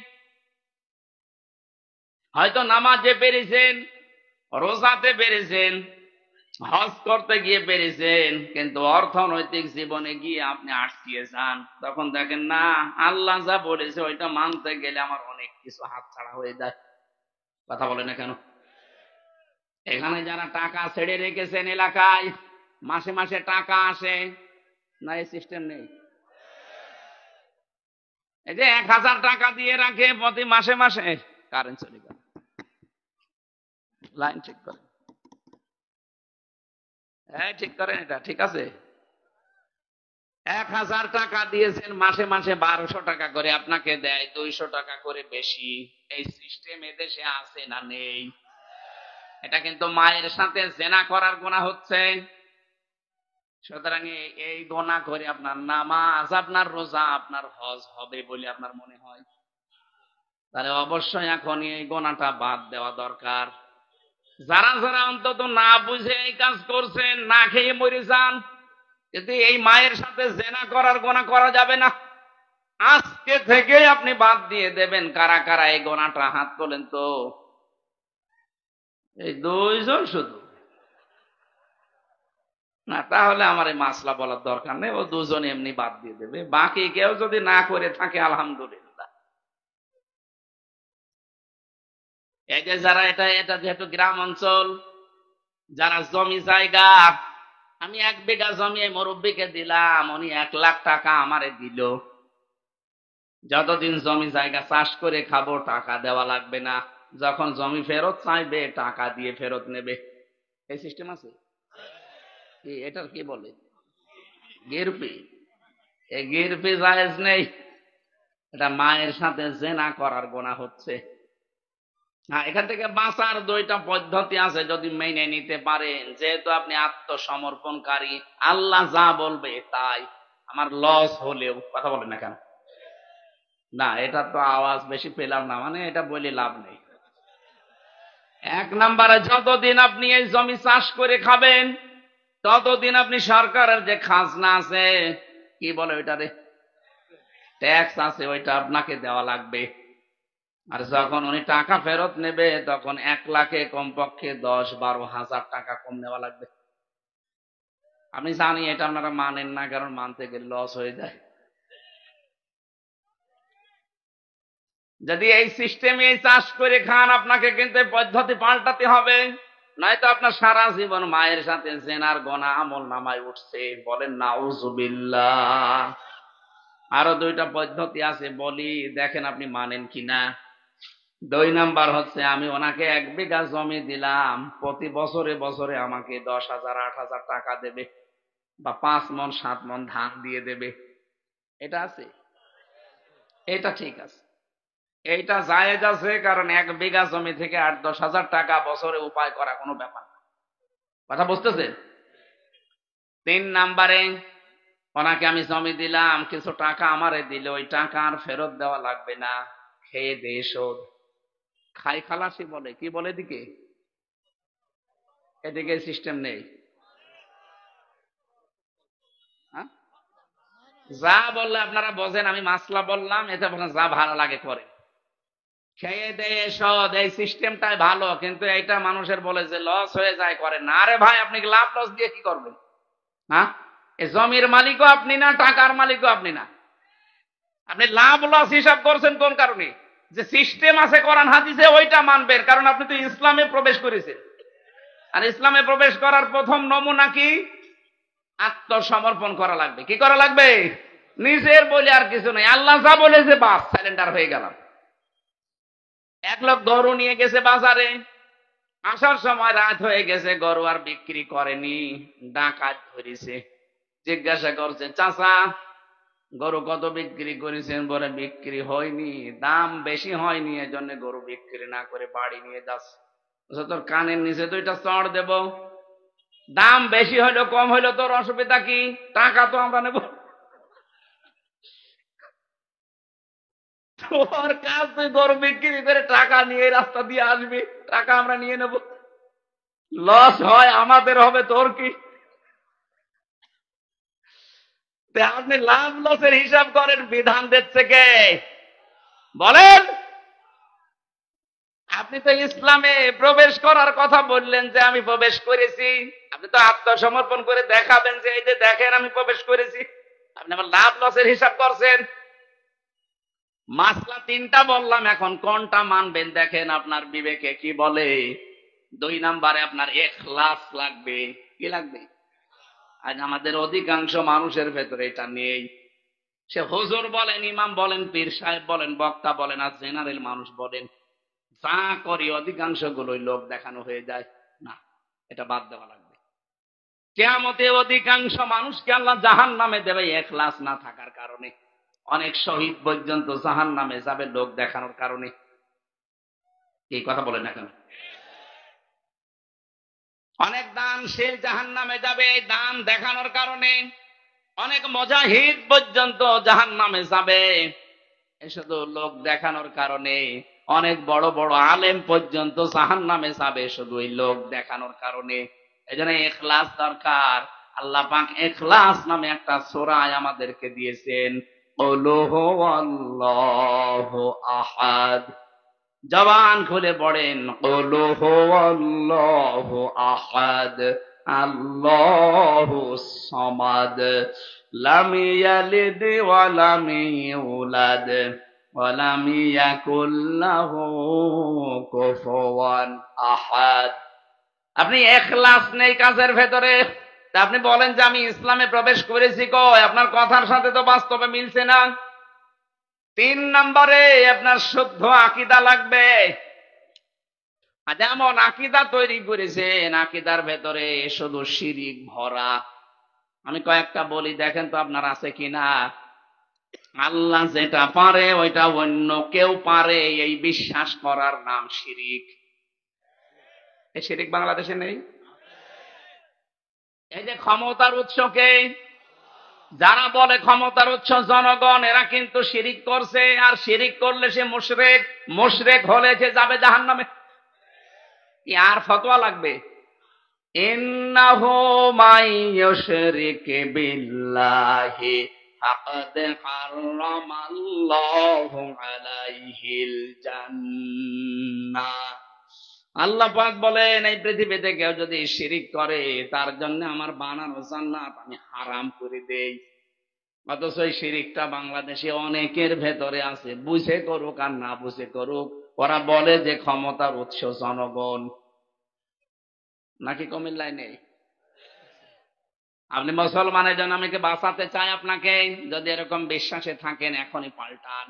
হয়তো নামাজে পেরেছেন, রোজাতে পেরেছেন, হজ করতে গিয়ে পেরেছেন, কিন্তু অর্থনৈতিক জীবনে গিয়ে আপনি আটকিয়ে যান। তখন দেখেন না আল্লাহ যা বলেছে ওইটা মানতে গেলে আমার অনেক কিছু হাতছাড়া হয়ে যায়। কথা বলে না কেন? এখানে যারা টাকা ছেড়ে রেখেছেন এলাকায়, মাসে মাসে টাকা আসে, না এই সিস্টেম নেই? এই যে 1000 টাকা দিয়ে রাখে প্রতি মাসে মাসে, কারেন্ট চলে গেল, লাইন ঠিক করে, হ্যাঁ ঠিক করেন, এটা ঠিক আছে। 1000 টাকা দিয়েছেন, মাসে মাসে 1200 টাকা করে আপনাকে দেয়, 200 টাকা করে বেশি। এই সিস্টেম এদেশে আছে না নেই? এটা কিন্তু মায়ের সাথে জেনা করার গুনাহ হচ্ছে। সুতরাং এই গুনাহ করে আপনার নামাজ, আপনার রোজা, আপনার হজ হবে বলে আপনার মনে হয়? তাহলে অবশ্যই এখন এই গুনাহটা বাদ দেওয়া দরকার। যারা যারা অন্তত না বুঝে এই কাজ করছেন, না খেয়ে মরে যান, কিন্তু এই মায়ের সাথে জেনা করার গুনাহ করা যাবে না। আজকে থেকে আপনি বাদ দিয়ে দেবেন। কারা কারা এই গুনাহটা হাত তোলেন তো? এই 2 জন শুধু না, তাহলে আমার এই মাসলা বলার দরকার নেই, ও 2 জন এমনি বাদ দিয়ে দেবে। বাকি কেউ যদি না করে থাকে আলহামদুলিল্লাহ। এই যে যারা এটা এটা যেহেতু গ্রাম অঞ্চল, যারা জমি জায়গা, আমি 1 বিঘা জমি এই মুরব্বীকে দিলাম, উনি 1 লাখ টাকা আমারে দিল, যতদিন জমি জায়গা চাষ করে খাবো টাকা দেওয়া লাগবে না, যখন জমি ফেরত চাইবে টাকা দিয়ে ফেরত নেবে। এই সিস্টেম আছে? এটার কি বলে? গিরপি। এই গিরপি জায়েজ নেই, এটা মায়ের সাথে জেনা করার গুনাহ হচ্ছে। হ্যাঁ, এখান থেকে বাঁচার 2টা পদ্ধতি আছে, যদি মেনে নিতে পারেন। যেহেতু আপনি আত্মসমর্পণকারী, আল্লাহ যা বলবে তাই, আমার লস হলেও, কথা বলেন না কেন? না, এটা তো আওয়াজ বেশি পেলাম না, মানে এটা বলে লাভ নেই। 1 নম্বরে, যতদিন আপনি এই জমি চাষ করে খাবেন, ততদিন আপনি সরকারের যে খাজনা আছে, কি বলে ওইটারে, ট্যাক্স আছে, ওইটা আপনাকে দেওয়া লাগবে। আর যখন উনি টাকা ফেরত নেবে, তখন 1 লাখে কমপক্ষে 10-12 হাজার টাকা কম নেওয়া লাগবে। আমি জানি এটা আপনারা মানেন না, কারণ মানতে গেলে লস হয়ে যায়। যদি এই সিস্টেমে চাষ করে খান, আপনাকে কিন্তু পদ্ধতি পাল্টাতে হবে, নয়তো আপনার সারা জীবন মায়ের সাথে জেনার গোনা আমল নামায় উঠছে। বলেন নাউজুবিল্লাহ। আরো 2টা পদ্ধতি আছে, বলি, দেখেন আপনি মানেন কিনা। 2 নাম্বার হচ্ছে, আমি ওনাকে 1 বিঘা জমি দিলাম, প্রতি বছরে বছরে আমাকে 10,000 8,000 টাকা দেবে, বা 5 মণ 7 মণ ধান দিয়ে দেবে। এটা আছে? এটা ঠিক আছে, এইটা জায়েজ আছে, কারণ 1 বিঘা জমি থেকে 8-10 হাজার টাকা বছরে উপায় করা কোনো ব্যাপার না। কথা বুঝতেছেন? 3 নাম্বারে, ওনাকে আমি জমি দিলাম, কিছু টাকা আমারে দিল, ওই টাকা আর ফেরত দেওয়া লাগবে না, খেয়ে দিয়ে শোধ, খাই খালাসি বলে, কি বলে এদিকে? এদিকে সিস্টেম নেই। হ্যাঁ, যা বললে আপনারা বোঝেন, আমি মাসলা বললাম, এটা বলেন যা ভালো লাগে করে, খেয়ে দেয়ে শোধ, এই সিস্টেমটাই ভালো। কিন্তু এইটা মানুষের বলে যে লস হয়ে যায়, করে না। আরে ভাই, আপনি লাভ লস দিয়ে কি করবেন? হ্যাঁ, এই জমির মালিকও আপনি না, টাকার মালিকও আপনি না, আপনি লাভ লস হিসাব করছেন কোন কারণে? যে সিস্টেম আছে কোরআন হাদিসে, ওইটা মানবেন, কারণ আপনি তো ইসলামে প্রবেশ করেছেন। আর ইসলামে প্রবেশ করার প্রথম নমুনা কি? আত্মসমর্পণ করা লাগবে। কি করা লাগবে? নিজের বলে আর কিছু নাই, আল্লাহ যা বলেছে বাস, সাইলেন্ডার হয়ে গেলাম। 1 লোক গরু নিয়ে গেছে বাজারে, আসার সময় রাত হয়ে গেছে, গরু আর বিক্রি করেনি, ডাকাত ধরেছে। জিজ্ঞাসা করছে, চাচা গরু কত বিক্রি করেছেন? বলে বিক্রি হয়নি, দাম বেশি হয়নি, এজন্য গরু বিক্রি না করে বাড়ি নিয়ে যাচ্ছে। তোর কানের নিচে 2টা চড় দেব, দাম বেশি হইলো কম হইলো তোর অসুবিধা কি? টাকা তো আমরা নেব। তোর কাজ তুই গরু বিক্রি করে টাকা নিয়ে রাস্তা দিয়ে আসবি, টাকা আমরা নিয়ে নেব, লস হয় আমাদের হবে, তোর কি? আপনি লাভ লসের হিসাব করেন, বিধান দিচ্ছে কে? বলেন। আপনি তো ইসলামে প্রবেশ করার কথা বললেন, যে আমি প্রবেশ করেছি, আপনি তো আত্মসমর্পণ করে দেখাবেন যে এই যে দেখেন আমি প্রবেশ করেছি। আপনি আমার লাভ লসের হিসাব করছেন। মাসলা 3টা বললাম, এখন কোনটা মানবেন দেখেন আপনার বিবেকে কি বলে। 2 নাম্বারে আপনার ইখলাস লাগবে। কি লাগবে? আজ আমাদের অধিকাংশ মানুষের ভেতরে এটা নেই। সে হুজুর বলেন, ইমাম বলেন, পীর সাহেব বলেন, বক্তা বলেন, আর জেনারেল মানুষ বলেন, যা করি অধিকাংশ গুলোই লোক দেখানো হয়ে যায়। না, এটা বাদ দেওয়া লাগবে। কিয়ামতে অধিকাংশ মানুষকে আল্লাহ জাহান্নামে দেবে ইখলাস না থাকার কারণে। অনেক শহীদ পর্যন্ত জাহান্নামে যাবে লোক দেখানোর কারণে। এই কথা বলেন না কেন? অনেক দানশীল জাহান্নামে যাবে এই দান দেখানোর কারণে। অনেক মুজাহিদ পর্যন্ত জাহান্নামে যাবে এই শুধু লোক দেখানোর কারণে। অনেক বড় বড় আলেম পর্যন্ত জাহান্নামে যাবে শুধু এই লোক দেখানোর কারণে। এজন্য ইখলাস দরকার। আল্লাহ পাক ইখলাস নামে একটা সূরা আমাদেরকে দিয়েছেন, কুল হুয়াল্লাহু আহাদ। জবান খুলে পড়েন, কুল হুয়াল্লাহু আহাদ, আল্লাহুস সামাদ, লাম ইয়ালিদ ওয়া লাম ইউলাদ ওয়া লাম ইয়াকুল লাহু কুফুয়ান আহাদ। আপনি ইখলাস নেই কাজের ভেতরে, তা আপনি বলেন যে আমি ইসলামে প্রবেশ করেছি, কই আপনার কথার সাথে তো বাস্তবে মিলছে না। 3 নম্বরে আপনার শুদ্ধ আকীদা লাগবে। যেমন আকীদা তৈরি করেছেন, আকীদার ভেতরে শুধু শিরিক ভরা। আমি কয়েকটা বলি, দেখেন তো আপনার আছে কিনা। আল্লাহ যেটা পারে ওইটা অন্য কেউ পারে, এই বিশ্বাস করার নাম শিরিক। এই শিরিক বাংলাদেশে নেই। এই যে ক্ষমতার উৎসকে যারা বলে ক্ষমতার উৎস জনগণ, এরা কিন্তু শিরিক করছে। আর শিরিক করলে সে মুশরিক, মুশরিক হলে সে যাবে জাহান্নামে। আর ফতোয়া লাগবে? ইন্নাহু মাইয়ুশরিক বিল্লাহি ফাকাদ হারামাল্লাহু আলাইহিল জান্নাহ। আল্লাহ পাক বলেন, এই পৃথিবীতে কেউ যদি শিরিক করে তার জন্য আমার বানানো জান্নাত আমি হারাম করে দেই। অথচ এই শিরিকটা বাংলাদেশে অনেকের ভেতরে আছে, বুঝে করুক আর না বুঝে করুক। ওরা বলে যে ক্ষমতার উৎস জনগণ। নাকি কুমিল্লায় নেই? আপনি মুসলমানের জন্য আমাকে বাঁচাতে চাই আপনাকে। যদি এরকম বিশ্বাসে থাকেন এখনই পাল্টান।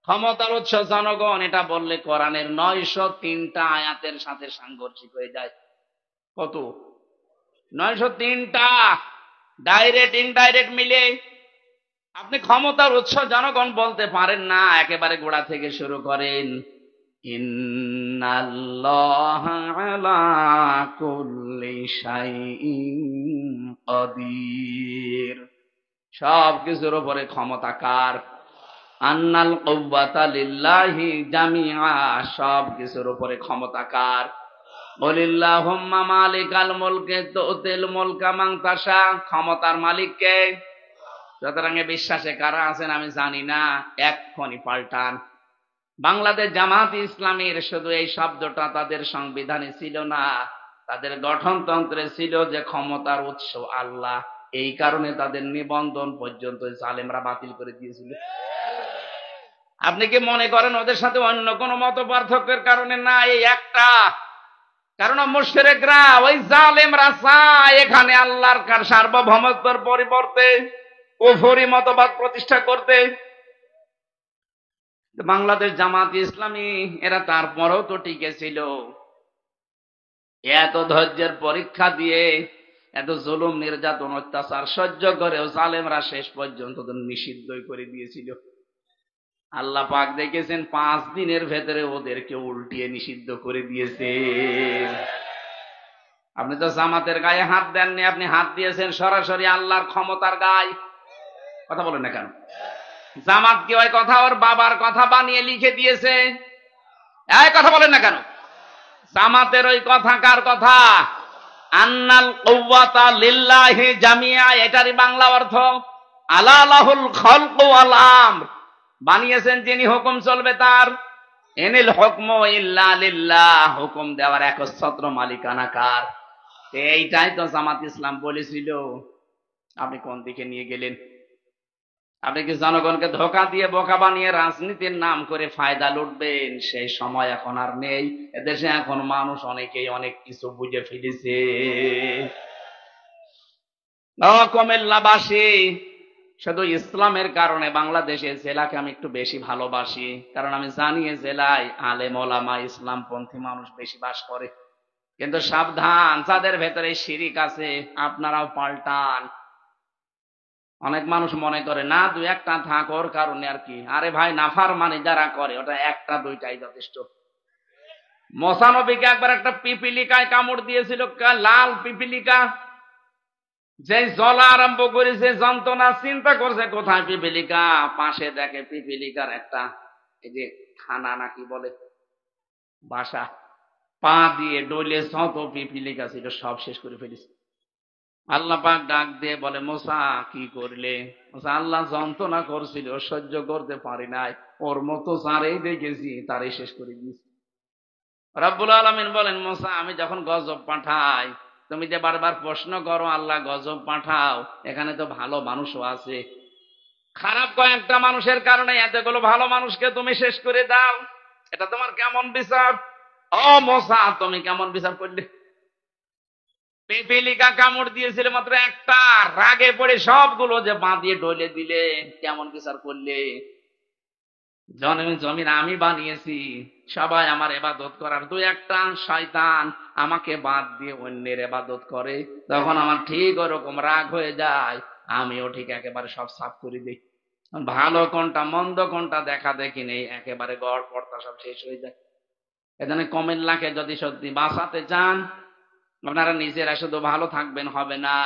ক্ষমতার উৎস জনগণ এটা বললে কোরআনের 903টা আয়াতের সাথে সাংঘর্ষিক হয়ে যায়। কত? 903টা, ডাইরেক্ট ইনডাইরেক্ট মিলে। আপনি ক্ষমতার উৎস জনগণ বলতে পারেন না, একেবারে গোড়া থেকে শুরু করেন। ইন্নাল্লাহা আলা কুল্লি শাইইন কাদির। সব কিছুর উপরে ক্ষমতা কার? আন্নাল কুওয়াতা লিল্লাহি জামিআ। সব কিছুর উপরে ক্ষমতা কার? বলিল্লাহুম্মা মালিকাল মুলকি তুতিল মুলকা মান তাশা। ক্ষমতার মালিক কে? সুতরাং বিশ্বাসে কারা আছেন আমি জানি না, এক্ষুনি পাল্টান। বাংলাদেশ জামাত ইসলামীর শুধু এই শব্দটা তাদের সংবিধানে ছিল না, তাদের গঠনতন্ত্রে ছিল যে ক্ষমতার উৎস আল্লাহ। এই কারণে তাদের নিবন্ধন পর্যন্ত জালেমরা বাতিল করে দিয়েছিল। আপনি কি মনে করেন ওদের সাথে অন্য কোনো মত পার্থক্যের কারণে? না, এই একটা কারণ মুশরিকরা ওই জালেমরা চায় এখানে আল্লাহর সার্বভৌমত্বের পরিবর্তে কুফরি মতবাদ প্রতিষ্ঠা করতে। বাংলাদেশ জামাত ইসলামী এরা তারপরেও তো টিকে ছিল। এত ধৈর্যের পরীক্ষা দিয়ে, এত জুলুম নির্যাতন অত্যাচার সহ্য করেও জালেমরা শেষ পর্যন্ত নিষিদ্ধই করে দিয়েছিল। আল্লাহ পাক দেখেছেন 5 দিনের ভেতরে ওদেরকে উল্টিয়ে নিষিদ্ধ করে দিয়েছে। আপনি তো জামাতের গায়ে হাত দেননি, আপনি হাত দিয়েছেন সরাসরি আল্লাহর ক্ষমতার গায়ে। কথা বলেন না কেন? জামাত কি ওই কথা ওর বাবার কথা বানিয়ে লিখে দিয়েছে? এই কথা বলেন না কেন? জামাতের ওই কথা কার কথা? আন্নাল কুওয়াতা লিল্লাহি জামিআ, এটারই বাংলা অর্থ আলা লাহুল খালকু ওয়াল আমর। বানিয়েছেন যিনি, হুকুম চলবে তার। ইনিল হুকমু ইল্লা লিল্লাহ, হুকুম দেওয়ার একচ্ছত্র মালিকানা কার? এইটাই তো জামাত ইসলাম বলেছিল। আপনি কোন দিকে নিয়ে গেলেন? আপনি কি জনগণকে ধোঁকা দিয়ে বোকা বানিয়ে রাজনীতির নাম করে ফায়দা লুটবেন? সেই সময় এখন আর নেই। এদেশে এখন মানুষ অনেকেই অনেক কিছু বুঝে ফেলেছে। কুমিল্লাবাসী, শুধু ইসলামের কারণে বাংলাদেশের জেলাকে আমি একটু বেশি ভালোবাসি, কারণ আমি জানি এই জেলায় আলেম ওলামা ইসলামপন্থী মানুষ বেশি বাস করে। কিন্তু সাবধান, যাদের ভেতরে শিরিক আছে আপনারাও পাল্টান। অনেক মানুষ মনে করে না দুই একটা থাক, ওর কারণে আর কি। আরে ভাই, নাফরমানি যারা করে ওটা একটা দুইটাই যথেষ্ট। মুসা নবীকে একবার একটা পিপিলিকায় কামড় দিয়েছিল, লাল পিপিলিকা। যে জ্বলা আরম্ভ করেছে, যন্ত্রণা, চিন্তা করছে কোথায় পিপিলিকা, পাশে দেখে পিপিলিকার একটা এই যে থানা নাকি বলে বাসা, পা দিয়ে ডলে যত পিপিলিকা ছিল সব শেষ করে ফেলেছে। আল্লাহ পাক ডাক দিয়ে বলে, মুসা কি করলে? মুসা, আল্লাহ যন্ত্রণা করছিল, সহ্য করতে পারি নাই, ওর মতো যারেই দেখেছি তারই শেষ করে দিয়েছি। রব্বুল আলামিন বলেন, মুসা আমি যখন গজব পাঠাই, তুমি যে বারবার প্রশ্ন করো আল্লাহ গজব পাঠাও, এখানে তো ভালো মানুষও আছে। খারাপ কয়েকটা মানুষের কারণে এতগুলো ভালো মানুষকে তুমি শেষ করে দাও, এটা তোমার কেমন বিচার? ও মুসা, তুমি কেমন বিচার করলে? পিপিলিকা কামড় দিয়েছিল মাত্র একটা, রাগে পড়ে সবগুলো যে বাঁধিয়ে ডলে দিলে, কেমন বিচার করলে? জমিন আমি বানিয়েছি, সবাই আমার ইবাদত করার, দুই একটা শয়তান আমাকে বাদ দিয়ে অন্যের ইবাদত করে, তখন আমার ঠিক ওরকম রাগ হয়ে যায়, আমিও ঠিক একেবারে সব সাফ করে দিই। ভালো কোনটা মন্দ কোনটা দেখা দেখি নেই, একেবারে গড় পড়তা সব শেষ হয়ে যায়। এখানে কুমিল্লাকে যদি সত্যি বাঁচাতে চান, আপনারা নিজেরা শুধু ভালো থাকবেন হবে না,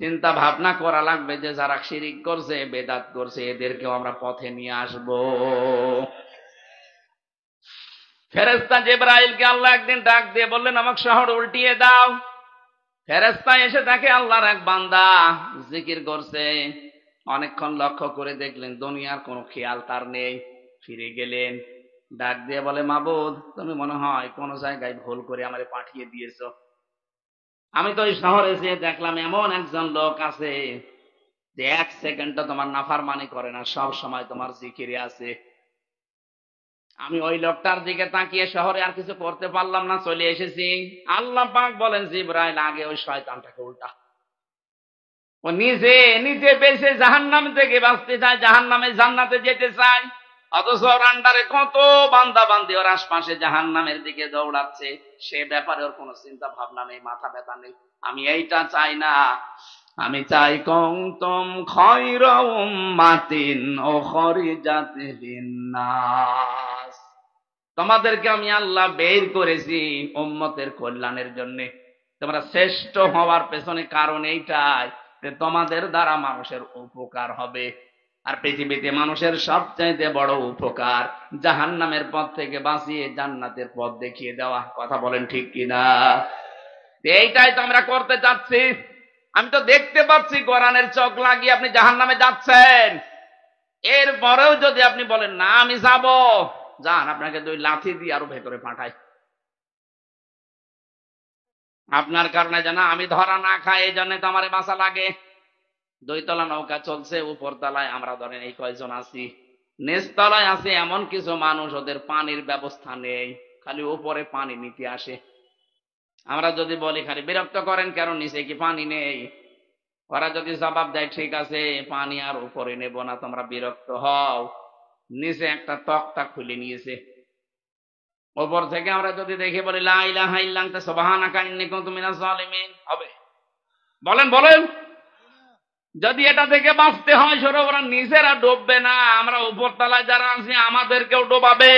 চিন্তা ভাবনা করা লাগবে যে যারা শিরিক করছে বেদাত করছে এদেরকেও আমরা পথে নিয়ে আসব। ফেরেশতা জিবরাইলকে আল্লাহ একদিন ডাক দিয়ে বললেন, আমাকে শহর উল্টিয়ে দাও। ফেরেশতা এসে দেখে আল্লাহর এক বান্দা জিকির করছে, অনেকক্ষণ লক্ষ্য করে দেখলেন দুনিয়ার কোনো খেয়াল তার নেই। ফিরে গেলেন, ডাক দিয়ে বলে, মাবুদ তুমি মনে হয় কোন জায়গায় ভুল করে আমারে পাঠিয়ে দিয়েছো। আমি তো ওই শহরে যেয়ে দেখলাম এমন একজন লোক আছে যে এক সেকেন্ডটা তোমার নাফরমানি করে না, সব সময় তোমার জিকিরে আছে। আমি ওই লোকটার দিকে তাকিয়ে শহরে আর কিছু করতে পারলাম না, চলে এসেছি। আল্লাহ পাক বলেন, জিবরাইল আগে ওই শয়তানটাকে উল্টা। ও নিজে নিজে বেঁচে জাহান্নাম থেকে বাঁচতে চায়, জাহান্নামে জান্নাতে যেতে চায়, অথচ ওর আন্ডারে কত বান্দা বান্দি ওর আশপাশে জাহান্নামের দিকে দৌড়াচ্ছে, সে ব্যাপারে ওর কোনো চিন্তা ভাবনা নেই, মাথা ব্যথা নেই। আমি এইটা চাই না, আমি চাই কুনতুম খায়রা উম্মাতিন উখরিজাত লিন্নাস, তোমাদেরকে আমি আল্লাহ বের করেছি উম্মতের কল্যাণের জন্য। তোমরা শ্রেষ্ঠ হওয়ার পেছনে কারণ এইটাই যে তোমাদের দ্বারা মানুষের উপকার হবে। আর পৃথিবীতে মানুষের সবচাইতে বড় উপকার জাহান্নামের পথ থেকে বাঁচিয়ে জান্নাতের পথ দেখিয়ে দেওয়া। কথা বলেন ঠিক কিনা? এইটাই তো আমরা করতে চাচ্ছি। আমি তো দেখতে পাচ্ছি কোরআনের চোখ লাগিয়ে আপনি জাহান্নামে যাচ্ছেন, এরপরেও যদি আপনি বলেন না আমি যাব, যান, আপনাকে দুই লাথি দিয়ে আরো ভেতরে পাঠাই। আপনার কারণে যেন আমি ধরা না খাই, এই জন্য তো আমার বাঁচা লাগে। 2 তলা নৌকা চলছে, উপর তলায় আমরা ধরেন এই কয়জন আছি, নিচতলায় আছে এমন কিছু মানুষ, ওদের পানির ব্যবস্থা নেই, খালি উপরে পানি নিতে আসে। আমরা যদি বলি খালি বিরক্ত করেন কেন, নিচে কি পানি নেই? ওরা যদি জবাব দেয় ঠিক আছে পানি আর উপরে নেব না, তোমরা বিরক্ত হও, নিচে একটা তক্তা খুলে নিয়েছে, ওপর থেকে আমরা যদি দেখে বলি লা ইলাহা ইল্লা আনতা সুবহানাকা ইন্নী কুনতু মিনাজ জালিমিন, হবে? বলেন বলেন। যদি এটা থেকে বাঁচতে হয় সরে, ওরা নিজেরা ডুববে না, আমরা উপর তলায় যারা আছি আমাদেরকেও ডোবাবে।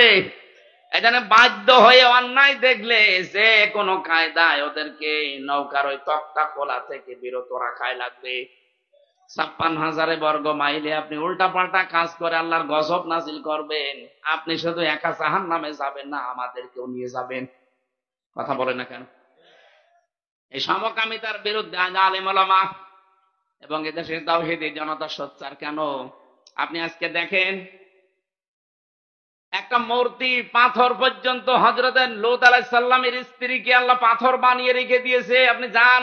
এখানে বাধ্য হয়ে অন্যায় দেখলে যে কোনো কায়দায় ওদেরকে নৌকার ওই তক্তা খোলা থেকে বিরত রাখাই লাগবে। 56,000 বর্গ মাইলে আপনি উল্টা পাল্টা কাজ করে আল্লাহর গজব নাজিল করবেন, আপনি শুধু একা জাহান্নামে যাবেন না, আমাদেরকেও নিয়ে যাবেন। কথা বলে না কেন? এই সমকামিতার বিরুদ্ধে আলেম ওলামা এবং এদেশের তাওহীদি জনতা সোচ্চার কেন? আপনি আজকে দেখেন একটা মূর্তি পাথর পর্যন্ত, হযরত লূত আলাইহিস সালামের স্ত্রীকে আল্লাহ পাথর বানিয়ে রেখে দিয়েছে। আপনি যান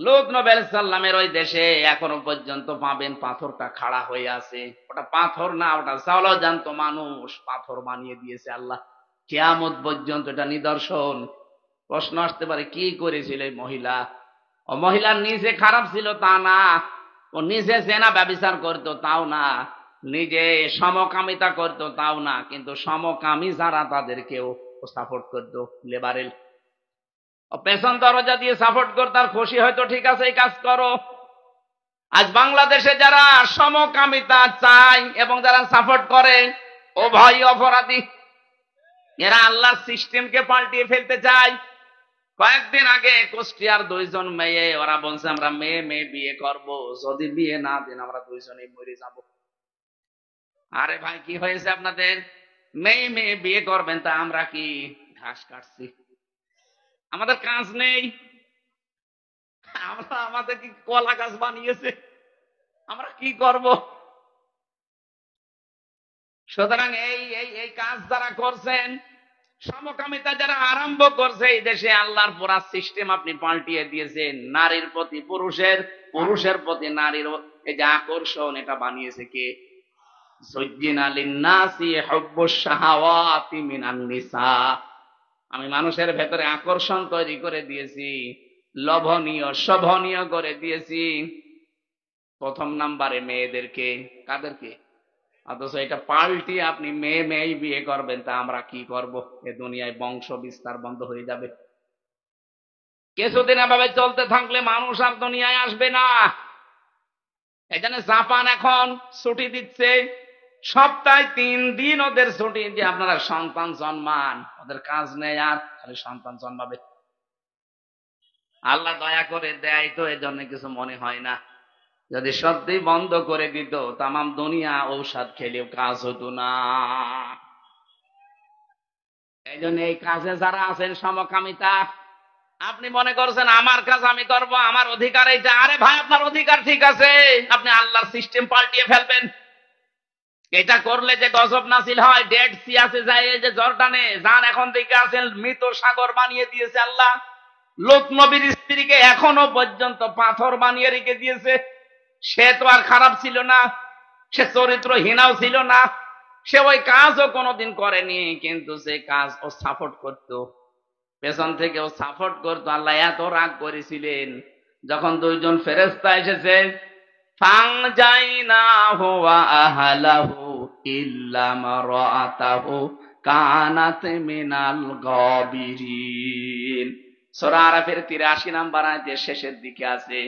লূত নবী আলাইহিস সালামের ওই দেশে, এখনো পর্যন্ত পাবেন পাথরটা খাড়া হয়ে আছে। ওটা পাথর না, ওটা জলজান্ত মানুষ পাথর বানিয়ে দিয়েছে আল্লাহ। কিয়ামত পর্যন্ত এটা নিদর্শন। প্রশ্ন আসতে পারে কি করেছিল এই মহিলা? ও মহিলার নিজে খারাপ ছিল তা না, ও নিজে জেনা ব্যভিচার করতো তাও না, নিজে সমকামিতা করতো তাও না, কিন্তু সমকামী যারা তাদেরকেও সাপোর্ট করতো। লেবারেল পেছন দরজা দিয়ে সাপোর্ট করতো, আর খুশি হয়তো ঠিক আছে এই কাজ করো। আজ বাংলাদেশে যারা সমকামিতা চায় এবং যারা সাপোর্ট করে উভয় অপরাধী। এরা আল্লাহর সিস্টেমকে পাল্টিয়ে ফেলতে চায়। কয়েকদিন আগে কুষ্টিয়ার দুইজন মেয়ে, ওরা বলছে আমরা মেয়ে মেয়ে বিয়ে করব, যদি বিয়ে না দেন আমরা দুইজনেই মরে যাব। আরে ভাই কি হয়েছে আপনাদের? মেয়ে মেয়ে বিয়ে করবেন, তা আমরা কি ঘাস কাটছি? আমাদের কাজ নেই? আমরা আমাদের কি কলা গাছ বানিয়েছে? আমরা কি করব? সুতরাং এই এই এই কাজ যারা করছেন, সমকামিতা যারা আরম্ভ করছে এই দেশে, আল্লাহর পুরা সিস্টেম আপনি পাল্টিয়ে দিয়েছেন। নারীর প্রতি পুরুষের, পুরুষের প্রতি নারীর এই যে আকর্ষণ, এটা বানিয়েছে কে? যুজ্জিনা লিন্নাসি হুব্বুশ শাহাওয়াতি মিনান নিসা। আমি মানুষের ভেতরে আকর্ষণ তৈরি করে দিয়েছি, লোভনীয় শোভনীয় করে দিয়েছি। প্রথম নাম্বারে মেয়েদেরকে। কাদেরকে? অথচ এটা পাল্টি আপনি মেয়ে মেয়ে বিয়ে করবেন, তা আমরা কি করব? এ দুনিয়ায় বংশ বিস্তার বন্ধ হয়ে যাবে। কিছুদিন এভাবে চলতে থাকলে মানুষ আর দুনিয়ায় আসবে না। এখানে জাপান এখন ছুটি দিচ্ছে, সপ্তাহে 3 দিন ওদের ছুটি, যে আপনারা সন্তান জন্মান। ওদের কাজ নেই, আর খালি সন্তান জন্মাবে। আল্লাহ দয়া করে দেয় তো, এজন্য কিছু মনে হয় না। যদি সত্যি বন্ধ করে দিত, তামাম দুনিয়া ঔষধ খেলেও কাজ হতো না। এই জন্য এই কাজে যারা আছেন সমকামিতা, আপনি মনে করছেন আমার কাজ আমি করব, আমার অধিকার এইটা। আরে ভাই, আপনার অধিকার ঠিক আছে, আপনি আল্লাহর সিস্টেম পাল্টিয়ে ফেলবেন। এটা করলে যে গজব নাসিল হয়, ডেড সি আছে যায়, এই যে জর্ডানে যান, এখন থেকে আছেন মৃত সাগর বানিয়ে দিয়েছে আল্লাহ। লূত নবীর স্ত্রীকে এখনো পর্যন্ত পাথর বানিয়ে রেখে দিয়েছে। সে তো আর খারাপ ছিল না, সে চরিত্রহীনাও ছিল না, সে ওই কাজও কোনোদিন করেনি, কিন্তু সে কাজ ও সাপোর্ট করত, পেছন থেকে ও সাপোর্ট করতো। আল্লাহ এত রাগ করেছিলেন যখন দুইজন ফেরেশতা এসেছে, ফাংজাইনাহু ওয়া আহলাহু ইল্লা মারাতাহু কানাত মিনাল গাবিরিন। সূরা আরাফের 83 নম্বর আয়াতের শেষের দিকে আছে।